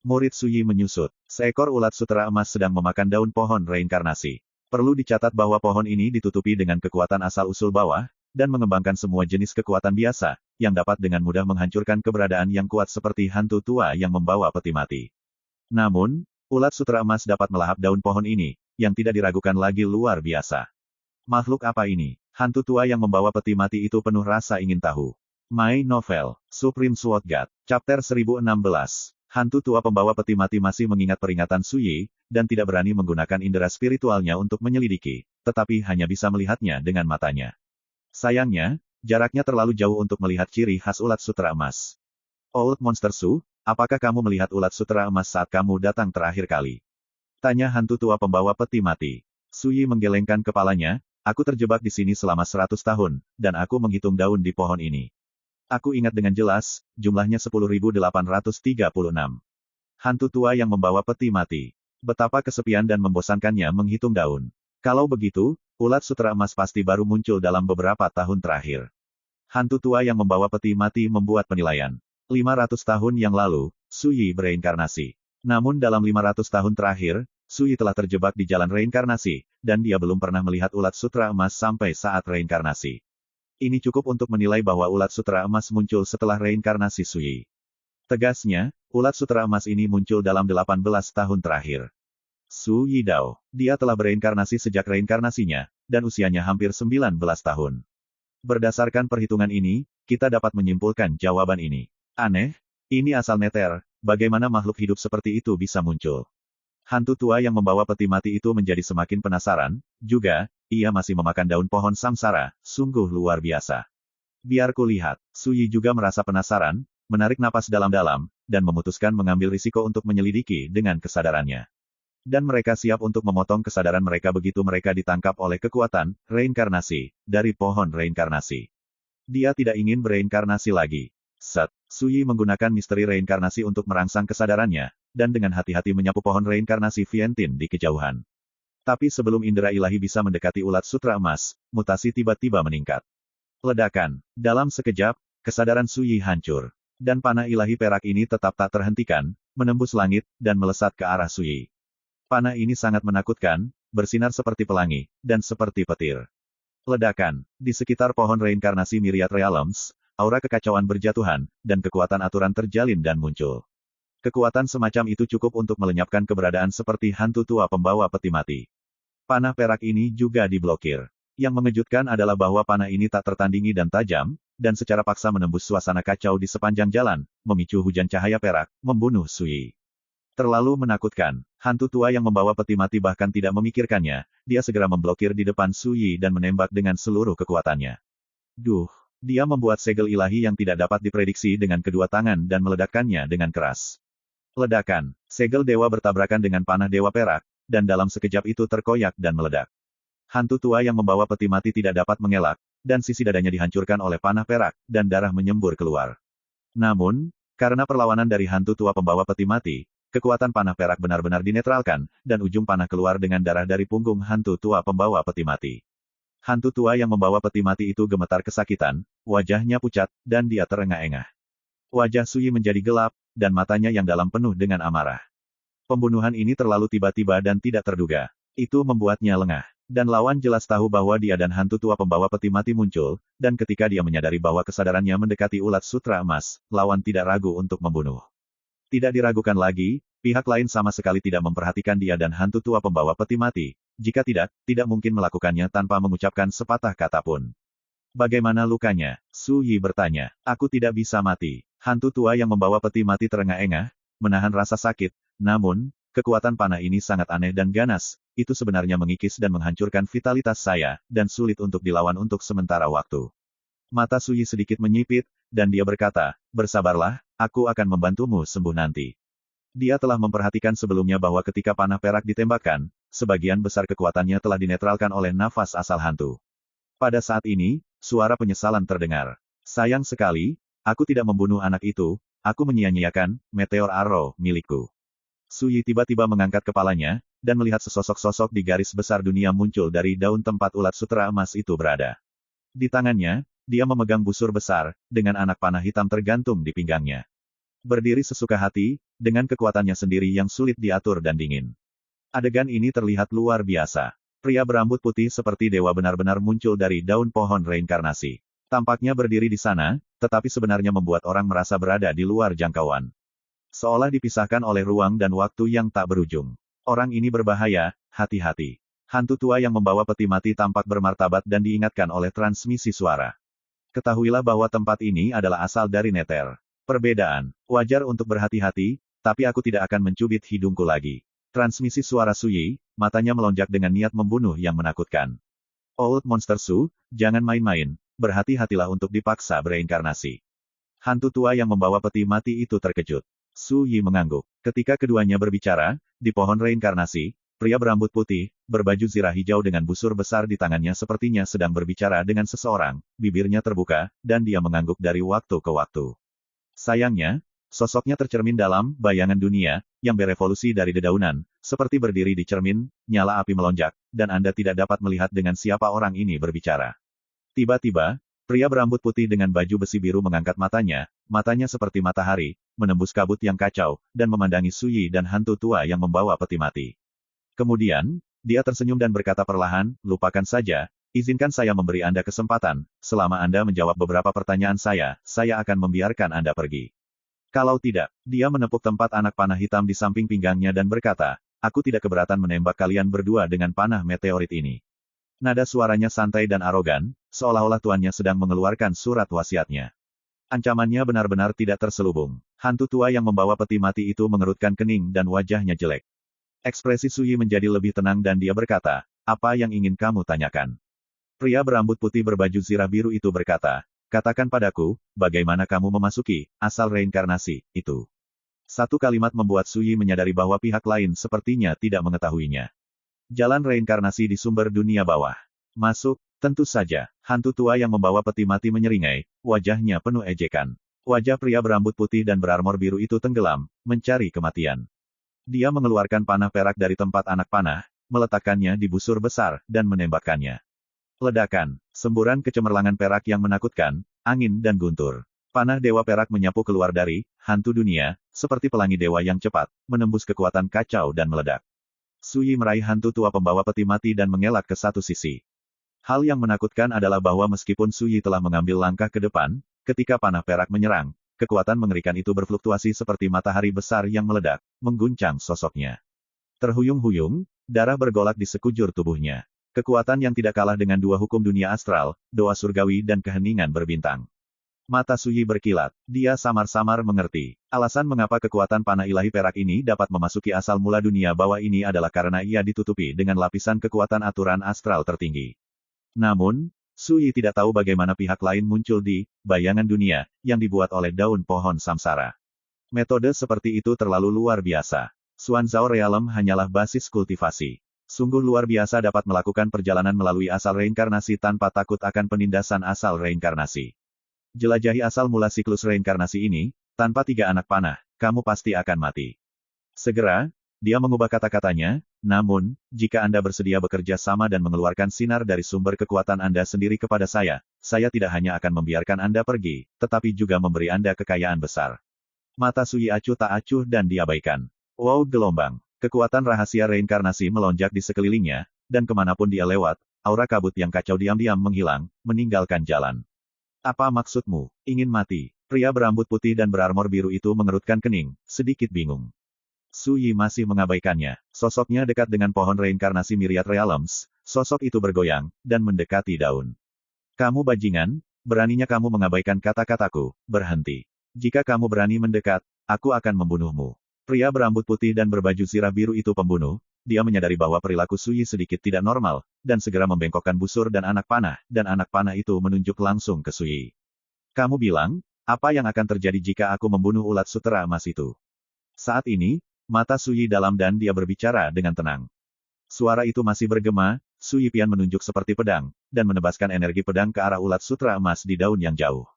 Murid Su Yi menyusut. Seekor ulat sutera emas sedang memakan daun pohon reinkarnasi. Perlu dicatat bahwa pohon ini ditutupi dengan kekuatan asal-usul bawah, dan mengembangkan semua jenis kekuatan biasa, yang dapat dengan mudah menghancurkan keberadaan yang kuat seperti hantu tua yang membawa peti mati. Namun, ulat sutera emas dapat melahap daun pohon ini, yang tidak diragukan lagi luar biasa. Makhluk apa ini? Hantu tua yang membawa peti mati itu penuh rasa ingin tahu. My Novel, Supreme Sword God, Chapter 1016. Hantu tua pembawa peti mati masih mengingat peringatan Su Yi, dan tidak berani menggunakan indera spiritualnya untuk menyelidiki, tetapi hanya bisa melihatnya dengan matanya. Sayangnya, jaraknya terlalu jauh untuk melihat ciri khas ulat sutera emas. Old Monster Su, apakah kamu melihat ulat sutera emas saat kamu datang terakhir kali? Tanya hantu tua pembawa peti mati. Su Yi menggelengkan kepalanya, aku terjebak di sini selama 100 tahun, dan aku menghitung daun di pohon ini. Aku ingat dengan jelas, jumlahnya 10.836. Hantu tua yang membawa peti mati. Betapa kesepian dan membosankannya menghitung daun. Kalau begitu, ulat sutera emas pasti baru muncul dalam beberapa tahun terakhir. Hantu tua yang membawa peti mati membuat penilaian. 500 tahun yang lalu, Su Yi bereinkarnasi. Namun dalam 500 tahun terakhir, Su Yi telah terjebak di jalan reinkarnasi, dan dia belum pernah melihat ulat sutera emas sampai saat reinkarnasi. Ini cukup untuk menilai bahwa ulat sutera emas muncul setelah reinkarnasi Su Yi. Tegasnya, ulat sutera emas ini muncul dalam 18 tahun terakhir. Su Yi Dao, dia telah bereinkarnasi sejak reinkarnasinya, dan usianya hampir 19 tahun. Berdasarkan perhitungan ini, kita dapat menyimpulkan jawaban ini. Aneh, ini asal Nether, bagaimana makhluk hidup seperti itu bisa muncul? Hantu tua yang membawa peti mati itu menjadi semakin penasaran, juga, ia masih memakan daun pohon samsara, sungguh luar biasa. Biar kulihat, Su Yi juga merasa penasaran, menarik napas dalam-dalam, dan memutuskan mengambil risiko untuk menyelidiki dengan kesadarannya. Dan mereka siap untuk memotong kesadaran mereka begitu mereka ditangkap oleh kekuatan reinkarnasi dari pohon reinkarnasi. Dia tidak ingin bereinkarnasi lagi. Set, Su Yi menggunakan misteri reinkarnasi untuk merangsang kesadarannya, dan dengan hati-hati menyapu pohon reinkarnasi Vientin di kejauhan. Tapi sebelum indera ilahi bisa mendekati ulat sutra emas, mutasi tiba-tiba meningkat. Ledakan. Dalam sekejap, kesadaran Su Yi hancur. Dan panah ilahi perak ini tetap tak terhentikan, menembus langit, dan melesat ke arah Su Yi. Panah ini sangat menakutkan, bersinar seperti pelangi, dan seperti petir. Ledakan. Di sekitar pohon reinkarnasi Myriad Realms, aura kekacauan berjatuhan, dan kekuatan aturan terjalin dan muncul. Kekuatan semacam itu cukup untuk melenyapkan keberadaan seperti hantu tua pembawa peti mati. Panah perak ini juga diblokir. Yang mengejutkan adalah bahwa panah ini tak tertandingi dan tajam, dan secara paksa menembus suasana kacau di sepanjang jalan, memicu hujan cahaya perak, membunuh Su Yi. Terlalu menakutkan. Hantu tua yang membawa peti mati bahkan tidak memikirkannya, dia segera memblokir di depan Su Yi dan menembak dengan seluruh kekuatannya. Duh! Dia membuat segel ilahi yang tidak dapat diprediksi dengan kedua tangan dan meledakkannya dengan keras. Ledakan. Segel dewa bertabrakan dengan panah dewa perak, dan dalam sekejap itu terkoyak dan meledak. Hantu tua yang membawa peti mati tidak dapat mengelak, dan sisi dadanya dihancurkan oleh panah perak, dan darah menyembur keluar. Namun, karena perlawanan dari hantu tua pembawa peti mati, kekuatan panah perak benar-benar dinetralkan, dan ujung panah keluar dengan darah dari punggung hantu tua pembawa peti mati. Hantu tua yang membawa peti mati itu gemetar kesakitan, wajahnya pucat, dan dia terengah-engah. Wajah Su Yi menjadi gelap, dan matanya yang dalam penuh dengan amarah. Pembunuhan ini terlalu tiba-tiba dan tidak terduga. Itu membuatnya lengah. Dan lawan jelas tahu bahwa dia dan hantu tua pembawa peti mati muncul, dan ketika dia menyadari bahwa kesadarannya mendekati ulat sutra emas, lawan tidak ragu untuk membunuh. Tidak diragukan lagi, pihak lain sama sekali tidak memperhatikan dia dan hantu tua pembawa peti mati. Jika tidak mungkin melakukannya tanpa mengucapkan sepatah kata pun. Bagaimana lukanya? Su Yi bertanya. Aku tidak bisa mati. Hantu tua yang membawa peti mati terengah-engah, menahan rasa sakit. Namun, kekuatan panah ini sangat aneh dan ganas, itu sebenarnya mengikis dan menghancurkan vitalitas saya, dan sulit untuk dilawan untuk sementara waktu. Mata Su Yi sedikit menyipit, dan dia berkata, bersabarlah, aku akan membantumu sembuh nanti. Dia telah memperhatikan sebelumnya bahwa ketika panah perak ditembakkan, sebagian besar kekuatannya telah dinetralkan oleh nafas asal hantu. Pada saat ini, suara penyesalan terdengar. Sayang sekali, aku tidak membunuh anak itu, aku menyia-nyiakan meteor arrow milikku. Su Yi tiba-tiba mengangkat kepalanya, dan melihat sesosok sosok di garis besar dunia muncul dari daun tempat ulat sutra emas itu berada. Di tangannya, dia memegang busur besar, dengan anak panah hitam tergantung di pinggangnya. Berdiri sesuka hati, dengan kekuatannya sendiri yang sulit diatur dan dingin. Adegan ini terlihat luar biasa. Pria berambut putih seperti dewa benar-benar muncul dari daun pohon reinkarnasi. Tampaknya berdiri di sana, tetapi sebenarnya membuat orang merasa berada di luar jangkauan. Seolah dipisahkan oleh ruang dan waktu yang tak berujung. Orang ini berbahaya, hati-hati. Hantu tua yang membawa peti mati tampak bermartabat dan diingatkan oleh transmisi suara. Ketahuilah bahwa tempat ini adalah asal dari Nether. Perbedaan. Wajar untuk berhati-hati, tapi aku tidak akan mencubit hidungku lagi. Transmisi suara Su Yi, matanya melonjak dengan niat membunuh yang menakutkan. Old Monster Su, jangan main-main, berhati-hatilah untuk dipaksa bereinkarnasi. Hantu tua yang membawa peti mati itu terkejut. Su Yi mengangguk. Ketika keduanya berbicara, di pohon reinkarnasi, pria berambut putih, berbaju zirah hijau dengan busur besar di tangannya sepertinya sedang berbicara dengan seseorang, bibirnya terbuka, dan dia mengangguk dari waktu ke waktu. Sayangnya, sosoknya tercermin dalam bayangan dunia, yang berevolusi dari dedaunan, seperti berdiri di cermin, nyala api melonjak, dan Anda tidak dapat melihat dengan siapa orang ini berbicara. Tiba-tiba, pria berambut putih dengan baju besi biru mengangkat matanya seperti matahari, menembus kabut yang kacau, dan memandangi Su Yi dan hantu tua yang membawa peti mati. Kemudian, dia tersenyum dan berkata perlahan, lupakan saja, izinkan saya memberi Anda kesempatan, selama Anda menjawab beberapa pertanyaan saya akan membiarkan Anda pergi. Kalau tidak, dia menepuk tempat anak panah hitam di samping pinggangnya dan berkata, aku tidak keberatan menembak kalian berdua dengan panah meteorit ini. Nada suaranya santai dan arogan, seolah-olah tuannya sedang mengeluarkan surat wasiatnya. Ancamannya benar-benar tidak terselubung. Hantu tua yang membawa peti mati itu mengerutkan kening dan wajahnya jelek. Ekspresi Su Yi menjadi lebih tenang dan dia berkata, apa yang ingin kamu tanyakan? Pria berambut putih berbaju zirah biru itu berkata, katakan padaku, bagaimana kamu memasuki asal reinkarnasi itu? Satu kalimat membuat Su Yi menyadari bahwa pihak lain sepertinya tidak mengetahuinya. Jalan reinkarnasi di sumber dunia bawah. Masuk, tentu saja. Hantu tua yang membawa peti mati menyeringai, wajahnya penuh ejekan. Wajah pria berambut putih dan berarmor biru itu tenggelam, mencari kematian. Dia mengeluarkan panah perak dari tempat anak panah, meletakkannya di busur besar, dan menembakkannya. Ledakan, semburan kecemerlangan perak yang menakutkan, angin dan guntur. Panah dewa perak menyapu keluar dari hantu dunia, seperti pelangi dewa yang cepat, menembus kekuatan kacau dan meledak. Suyi meraih hantu tua pembawa peti mati dan mengelak ke satu sisi. Hal yang menakutkan adalah bahwa meskipun Suyi telah mengambil langkah ke depan, ketika panah perak menyerang, kekuatan mengerikan itu berfluktuasi seperti matahari besar yang meledak, mengguncang sosoknya. Terhuyung-huyung, darah bergolak di sekujur tubuhnya. Kekuatan yang tidak kalah dengan dua hukum dunia astral, doa surgawi dan keheningan berbintang. Mata Suyi berkilat. Dia samar-samar mengerti. Alasan mengapa kekuatan panah ilahi perak ini dapat memasuki asal mula dunia bawah ini adalah karena ia ditutupi dengan lapisan kekuatan aturan astral tertinggi. Namun, Suyi tidak tahu bagaimana pihak lain muncul di bayangan dunia yang dibuat oleh daun pohon samsara. Metode seperti itu terlalu luar biasa. Xuanzhao Realm hanyalah basis kultivasi. Sungguh luar biasa dapat melakukan perjalanan melalui asal reinkarnasi tanpa takut akan penindasan asal reinkarnasi. Jelajahi asal mula siklus reinkarnasi ini, tanpa tiga anak panah, kamu pasti akan mati. Segera, dia mengubah kata-katanya, namun, jika Anda bersedia bekerja sama dan mengeluarkan sinar dari sumber kekuatan Anda sendiri kepada saya tidak hanya akan membiarkan Anda pergi, tetapi juga memberi Anda kekayaan besar. Mata Suyi acuh tak acuh dan diabaikan. Wow gelombang. Kekuatan rahasia reinkarnasi melonjak di sekelilingnya, dan kemanapun dia lewat, aura kabut yang kacau diam-diam menghilang, meninggalkan jalan. Apa maksudmu? Ingin mati? Pria berambut putih dan berarmor biru itu mengerutkan kening, sedikit bingung. Suyi masih mengabaikannya. Sosoknya dekat dengan pohon reinkarnasi Myriad Realms, sosok itu bergoyang, dan mendekati daun. Kamu bajingan, beraninya kamu mengabaikan kata-kataku, berhenti. Jika kamu berani mendekat, aku akan membunuhmu. Pria berambut putih dan berbaju zirah biru itu pembunuh. Dia menyadari bahwa perilaku Suyi sedikit tidak normal, dan segera membengkokkan busur dan anak panah itu menunjuk langsung ke Suyi. Kamu bilang, apa yang akan terjadi jika aku membunuh ulat sutera emas itu? Saat ini, mata Suyi dalam dan dia berbicara dengan tenang. Suara itu masih bergema, Suyi pian menunjuk seperti pedang, dan menebaskan energi pedang ke arah ulat sutera emas di daun yang jauh.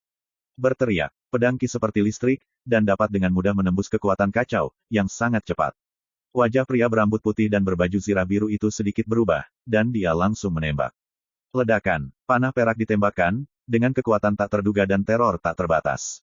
Berteriak, pedang ki seperti listrik, dan dapat dengan mudah menembus kekuatan kacau, yang sangat cepat. Wajah pria berambut putih dan berbaju zirah biru itu sedikit berubah, dan dia langsung menembak. Ledakan, panah perak ditembakkan, dengan kekuatan tak terduga dan teror tak terbatas.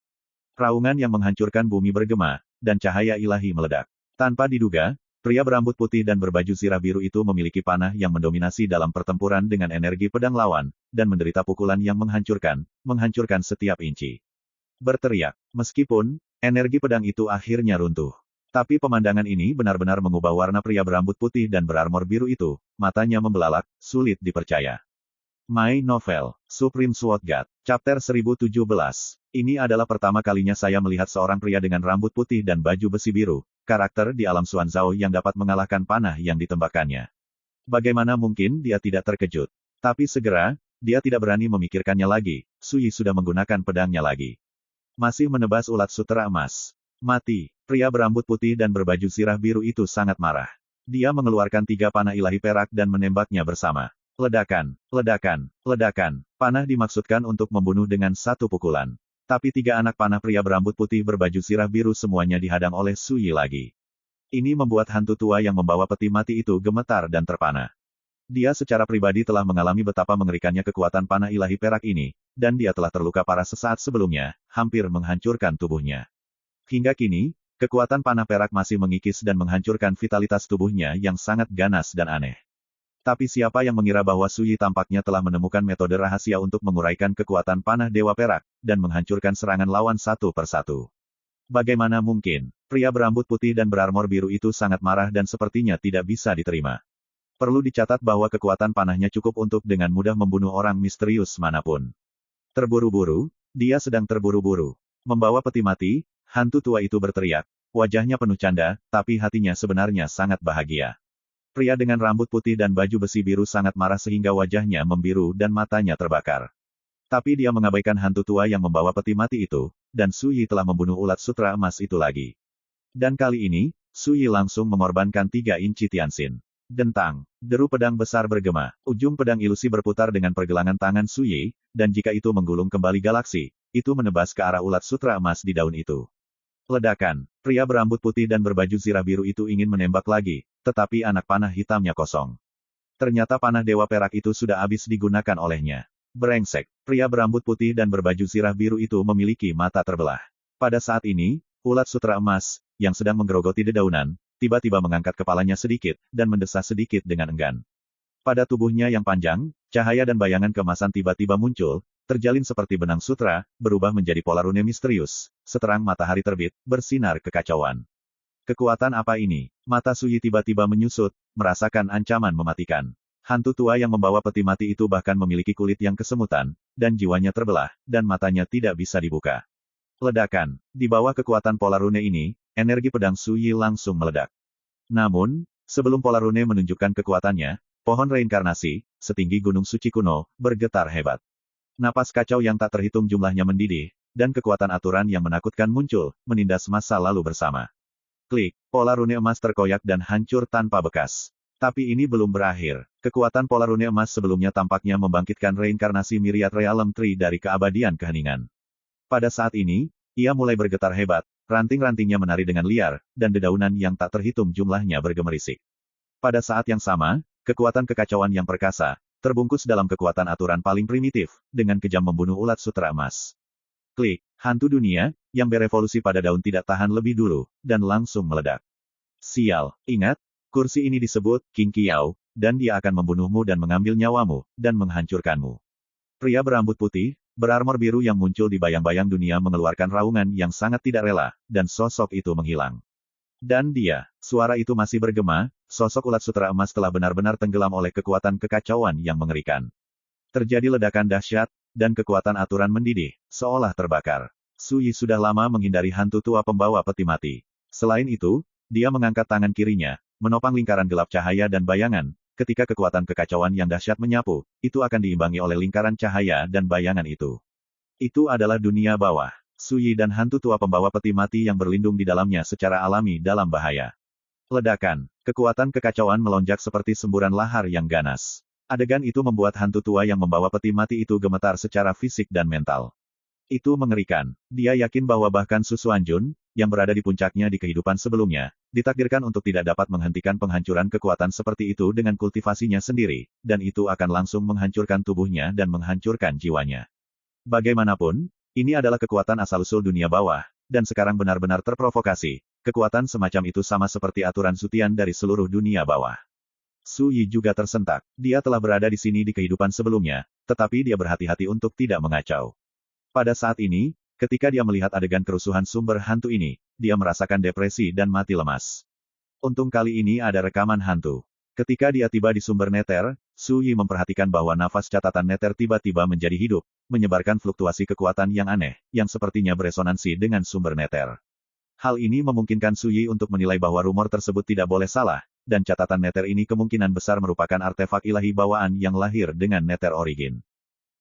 Raungan yang menghancurkan bumi bergema, dan cahaya ilahi meledak. Tanpa diduga, pria berambut putih dan berbaju zirah biru itu memiliki panah yang mendominasi dalam pertempuran dengan energi pedang lawan, dan menderita pukulan yang menghancurkan setiap inci. Berteriak, meskipun energi pedang itu akhirnya runtuh. Tapi pemandangan ini benar-benar mengubah warna pria berambut putih dan berarmor biru itu, matanya membelalak, sulit dipercaya. My Novel, Supreme Sword God, Chapter 1017. Ini adalah pertama kalinya saya melihat seorang pria dengan rambut putih dan baju besi biru, karakter di alam Xuanzhao yang dapat mengalahkan panah yang ditembakkannya. Bagaimana mungkin dia tidak terkejut? Tapi segera, dia tidak berani memikirkannya lagi, Suyi sudah menggunakan pedangnya lagi. Masih menebas ulat sutera emas. Mati. Pria berambut putih dan berbaju zirah biru itu sangat marah. Dia mengeluarkan tiga panah ilahi perak dan menembaknya bersama. Ledakan, ledakan, ledakan. Panah dimaksudkan untuk membunuh dengan satu pukulan. Tapi tiga anak panah pria berambut putih berbaju zirah biru semuanya dihadang oleh Suyi lagi. Ini membuat hantu tua yang membawa peti mati itu gemetar dan terpana. Dia secara pribadi telah mengalami betapa mengerikannya kekuatan panah ilahi perak ini, dan dia telah terluka parah sesaat sebelumnya, hampir menghancurkan tubuhnya. Hingga kini, kekuatan panah perak masih mengikis dan menghancurkan vitalitas tubuhnya yang sangat ganas dan aneh. Tapi siapa yang mengira bahwa Suyi tampaknya telah menemukan metode rahasia untuk menguraikan kekuatan panah dewa perak, dan menghancurkan serangan lawan satu persatu. Bagaimana mungkin? Pria berambut putih dan berarmor biru itu sangat marah dan sepertinya tidak bisa diterima. Perlu dicatat bahwa kekuatan panahnya cukup untuk dengan mudah membunuh orang misterius manapun. Terburu-buru, dia sedang terburu-buru. Membawa peti mati, hantu tua itu berteriak. Wajahnya penuh canda, tapi hatinya sebenarnya sangat bahagia. Pria dengan rambut putih dan baju besi biru sangat marah sehingga wajahnya membiru dan matanya terbakar. Tapi dia mengabaikan hantu tua yang membawa peti mati itu, dan Suyi telah membunuh ulat sutra emas itu lagi. Dan kali ini, Suyi langsung mengorbankan 3 inci Tianxin. Dentang, deru pedang besar bergema, ujung pedang ilusi berputar dengan pergelangan tangan Suyi, dan jika itu menggulung kembali galaksi, itu menebas ke arah ulat sutra emas di daun itu. Ledakan, Pria berambut putih dan berbaju zirah biru itu ingin menembak lagi, tetapi anak panah hitamnya kosong. Ternyata panah Dewa Perak itu sudah habis digunakan olehnya. Brengsek, pria berambut putih dan berbaju zirah biru itu memiliki mata terbelah. Pada saat ini, ulat sutra emas, yang sedang menggerogoti dedaunan, tiba-tiba mengangkat kepalanya sedikit, dan mendesah sedikit dengan enggan. Pada tubuhnya yang panjang, cahaya dan bayangan keemasan tiba-tiba muncul, terjalin seperti benang sutra, berubah menjadi pola rune misterius, seterang matahari terbit, bersinar kekacauan. Kekuatan apa ini? Mata Suyi tiba-tiba menyusut, merasakan ancaman mematikan. Hantu tua yang membawa peti mati itu bahkan memiliki kulit yang kesemutan, dan jiwanya terbelah, dan matanya tidak bisa dibuka. Ledakan. Di bawah kekuatan pola rune ini, energi pedang Suyi langsung meledak. Namun, sebelum pola rune menunjukkan kekuatannya, pohon reinkarnasi, setinggi gunung suci kuno, bergetar hebat. Napas kacau yang tak terhitung jumlahnya mendidih, dan kekuatan aturan yang menakutkan muncul, menindas masa lalu bersama. Klik, pola rune emas terkoyak dan hancur tanpa bekas. Tapi ini belum berakhir. Kekuatan pola rune emas sebelumnya tampaknya membangkitkan reinkarnasi Myriad Realm Tree dari keabadian keheningan. Pada saat ini, ia mulai bergetar hebat, ranting-rantingnya menari dengan liar, dan dedaunan yang tak terhitung jumlahnya bergemerisik. Pada saat yang sama, kekuatan kekacauan yang perkasa, terbungkus dalam kekuatan aturan paling primitif, dengan kejam membunuh ulat sutra emas. Klik, hantu dunia, yang berevolusi pada daun tidak tahan lebih dulu, dan langsung meledak. Sial, ingat, kursi ini disebut King Qiao, dan dia akan membunuhmu dan mengambil nyawamu, dan menghancurkanmu. Pria berambut putih, berarmor biru yang muncul di bayang-bayang dunia mengeluarkan raungan yang sangat tidak rela, dan sosok itu menghilang. Dan dia, suara itu masih bergema, sosok ulat sutra emas telah benar-benar tenggelam oleh kekuatan kekacauan yang mengerikan. Terjadi ledakan dahsyat, dan kekuatan aturan mendidih, seolah terbakar. Suyi sudah lama menghindari hantu tua pembawa peti mati. Selain itu, dia mengangkat tangan kirinya, menopang lingkaran gelap cahaya dan bayangan, ketika kekuatan kekacauan yang dahsyat menyapu, itu akan diimbangi oleh lingkaran cahaya dan bayangan itu. Itu adalah dunia bawah. Suyi dan hantu tua pembawa peti mati yang berlindung di dalamnya secara alami dalam bahaya. Ledakan, kekuatan kekacauan melonjak seperti semburan lahar yang ganas. Adegan itu membuat hantu tua yang membawa peti mati itu gemetar secara fisik dan mental. Itu mengerikan. Dia yakin bahwa bahkan Su Xuanjun, yang berada di puncaknya di kehidupan sebelumnya, ditakdirkan untuk tidak dapat menghentikan penghancuran kekuatan seperti itu dengan kultivasinya sendiri, dan itu akan langsung menghancurkan tubuhnya dan menghancurkan jiwanya. Bagaimanapun, ini adalah kekuatan asal-usul dunia bawah, dan sekarang benar-benar terprovokasi. Kekuatan semacam itu sama seperti aturan sutian dari seluruh dunia bawah. Su Yi juga tersentak. Dia telah berada di sini di kehidupan sebelumnya, tetapi dia berhati-hati untuk tidak mengacau. Pada saat ini, ketika dia melihat adegan kerusuhan sumber hantu ini, dia merasakan depresi dan mati lemas. Untung kali ini ada rekaman hantu. Ketika dia tiba di sumber neter, Su Yi memperhatikan bahwa nafas catatan neter tiba-tiba menjadi hidup, menyebarkan fluktuasi kekuatan yang aneh, yang sepertinya beresonansi dengan sumber neter. Hal ini memungkinkan Su Yi untuk menilai bahwa rumor tersebut tidak boleh salah, dan catatan neter ini kemungkinan besar merupakan artefak ilahi bawaan yang lahir dengan neter origin.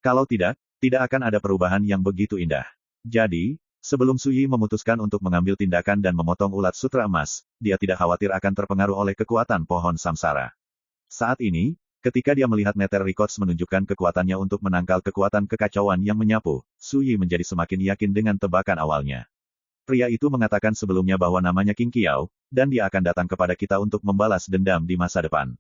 Kalau tidak, tidak akan ada perubahan yang begitu indah. Jadi, sebelum Su Yi memutuskan untuk mengambil tindakan dan memotong ulat sutra emas, dia tidak khawatir akan terpengaruh oleh kekuatan pohon samsara. Saat ini, ketika dia melihat Nether Records menunjukkan kekuatannya untuk menangkal kekuatan kekacauan yang menyapu, Su Yi menjadi semakin yakin dengan tebakan awalnya. Pria itu mengatakan sebelumnya bahwa namanya King Qiao, dan dia akan datang kepada kita untuk membalas dendam di masa depan.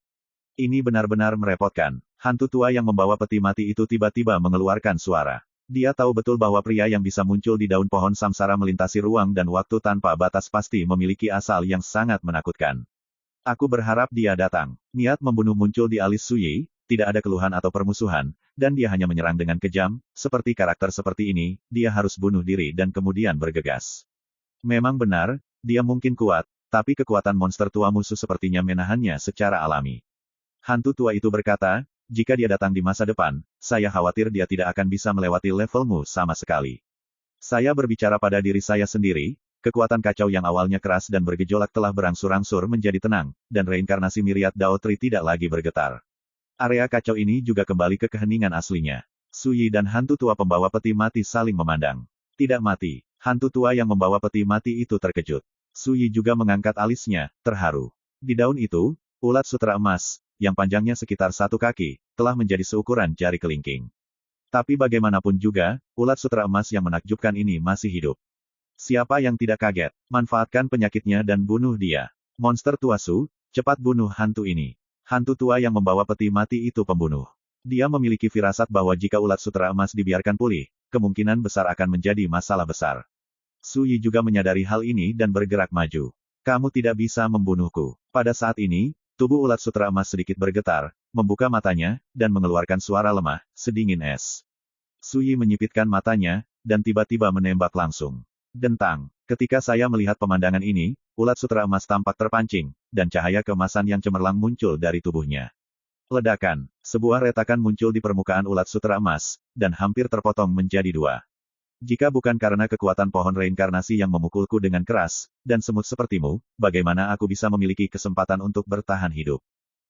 Ini benar-benar merepotkan. Hantu tua yang membawa peti mati itu tiba-tiba mengeluarkan suara. Dia tahu betul bahwa pria yang bisa muncul di daun pohon samsara melintasi ruang dan waktu tanpa batas pasti memiliki asal yang sangat menakutkan. Aku berharap dia datang. Niat membunuh muncul di alis Su Yi, tidak ada keluhan atau permusuhan, dan dia hanya menyerang dengan kejam, seperti karakter seperti ini, dia harus bunuh diri dan kemudian bergegas. Memang benar, dia mungkin kuat, tapi kekuatan monster tua musuh sepertinya menahannya secara alami. Hantu tua itu berkata, jika dia datang di masa depan, saya khawatir dia tidak akan bisa melewati levelmu sama sekali. Saya berbicara pada diri saya sendiri, kekuatan kacau yang awalnya keras dan bergejolak telah berangsur-angsur menjadi tenang, dan reinkarnasi Myriad Dao Tree tidak lagi bergetar. Area kacau ini juga kembali ke keheningan aslinya. Su Yi dan hantu tua pembawa peti mati saling memandang. Tidak mati. Hantu tua yang membawa peti mati itu terkejut. Su Yi juga mengangkat alisnya, terharu. Di daun itu, ulat sutra emas, yang panjangnya sekitar 1 kaki, telah menjadi seukuran jari kelingking. Tapi bagaimanapun juga, ulat sutra emas yang menakjubkan ini masih hidup. Siapa yang tidak kaget? Manfaatkan penyakitnya dan bunuh dia. Monster tua Su, cepat bunuh hantu ini. Hantu tua yang membawa peti mati itu pembunuh. Dia memiliki firasat bahwa jika ulat sutra emas dibiarkan pulih, kemungkinan besar akan menjadi masalah besar. Su Yi juga menyadari hal ini dan bergerak maju. Kamu tidak bisa membunuhku. Pada saat ini, tubuh ulat sutra emas sedikit bergetar, membuka matanya, dan mengeluarkan suara lemah, sedingin es. Su Yi menyipitkan matanya, dan tiba-tiba menembak langsung. Dentang. Ketika saya melihat pemandangan ini, ulat sutra emas tampak terpancing, dan cahaya keemasan yang cemerlang muncul dari tubuhnya. Ledakan. Sebuah retakan muncul di permukaan ulat sutra emas, dan hampir terpotong menjadi dua. Jika bukan karena kekuatan pohon reinkarnasi yang memukulku dengan keras, dan semut sepertimu, bagaimana aku bisa memiliki kesempatan untuk bertahan hidup?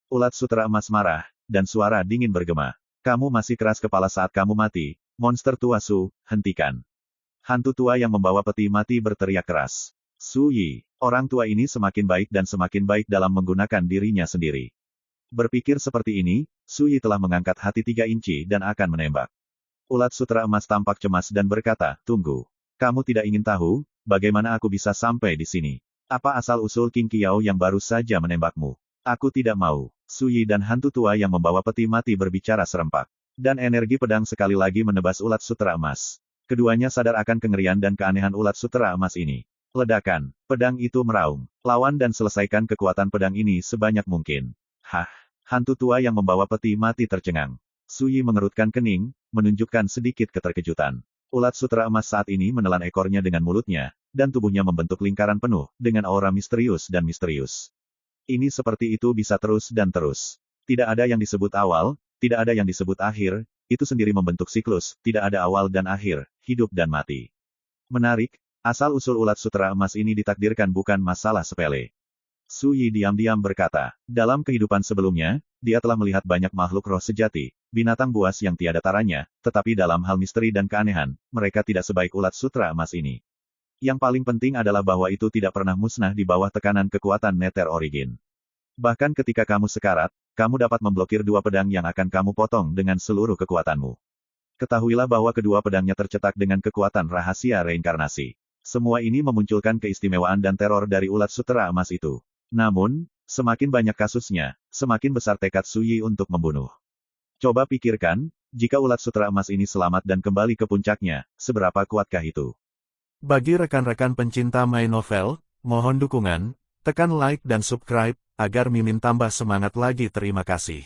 Ulat sutra emas marah, dan suara dingin bergema. Kamu masih keras kepala saat kamu mati, monster tua Su, hentikan. Hantu tua yang membawa peti mati berteriak keras. Su Yi, orang tua ini semakin baik dan semakin baik dalam menggunakan dirinya sendiri. Berpikir seperti ini, Su Yi telah mengangkat hati 3 inci dan akan menembak. Ulat sutra emas tampak cemas dan berkata, tunggu. Kamu tidak ingin tahu, bagaimana aku bisa sampai di sini? Apa asal-usul King Qiao yang baru saja menembakmu? Aku tidak mau. Su Yi dan hantu tua yang membawa peti mati berbicara serempak. Dan energi pedang sekali lagi menebas ulat sutra emas. Keduanya sadar akan kengerian dan keanehan ulat sutra emas ini. Ledakan. Pedang itu meraung. Lawan dan selesaikan kekuatan pedang ini sebanyak mungkin. Hah. Hantu tua yang membawa peti mati tercengang. Su Yi mengerutkan kening, menunjukkan sedikit keterkejutan. Ulat sutra emas saat ini menelan ekornya dengan mulutnya, dan tubuhnya membentuk lingkaran penuh, dengan aura misterius dan misterius. Ini seperti itu bisa terus dan terus. Tidak ada yang disebut awal, tidak ada yang disebut akhir, itu sendiri membentuk siklus, tidak ada awal dan akhir, hidup dan mati. Menarik, asal-usul ulat sutra emas ini ditakdirkan bukan masalah sepele. Su Yi diam-diam berkata, dalam kehidupan sebelumnya, dia telah melihat banyak makhluk roh sejati, binatang buas yang tiada taranya, tetapi dalam hal misteri dan keanehan, mereka tidak sebaik ulat sutra emas ini. Yang paling penting adalah bahwa itu tidak pernah musnah di bawah tekanan kekuatan Nether Origin. Bahkan ketika kamu sekarat, kamu dapat memblokir 2 pedang yang akan kamu potong dengan seluruh kekuatanmu. Ketahuilah bahwa kedua pedangnya tercetak dengan kekuatan rahasia reinkarnasi. Semua ini memunculkan keistimewaan dan teror dari ulat sutra emas itu. Namun, semakin banyak kasusnya, semakin besar tekad Su Yi untuk membunuh. Coba pikirkan, jika ulat sutra emas ini selamat dan kembali ke puncaknya, seberapa kuatkah itu? Bagi rekan-rekan pencinta My Novel, mohon dukungan, tekan like dan subscribe, agar Mimin tambah semangat lagi. Terima kasih.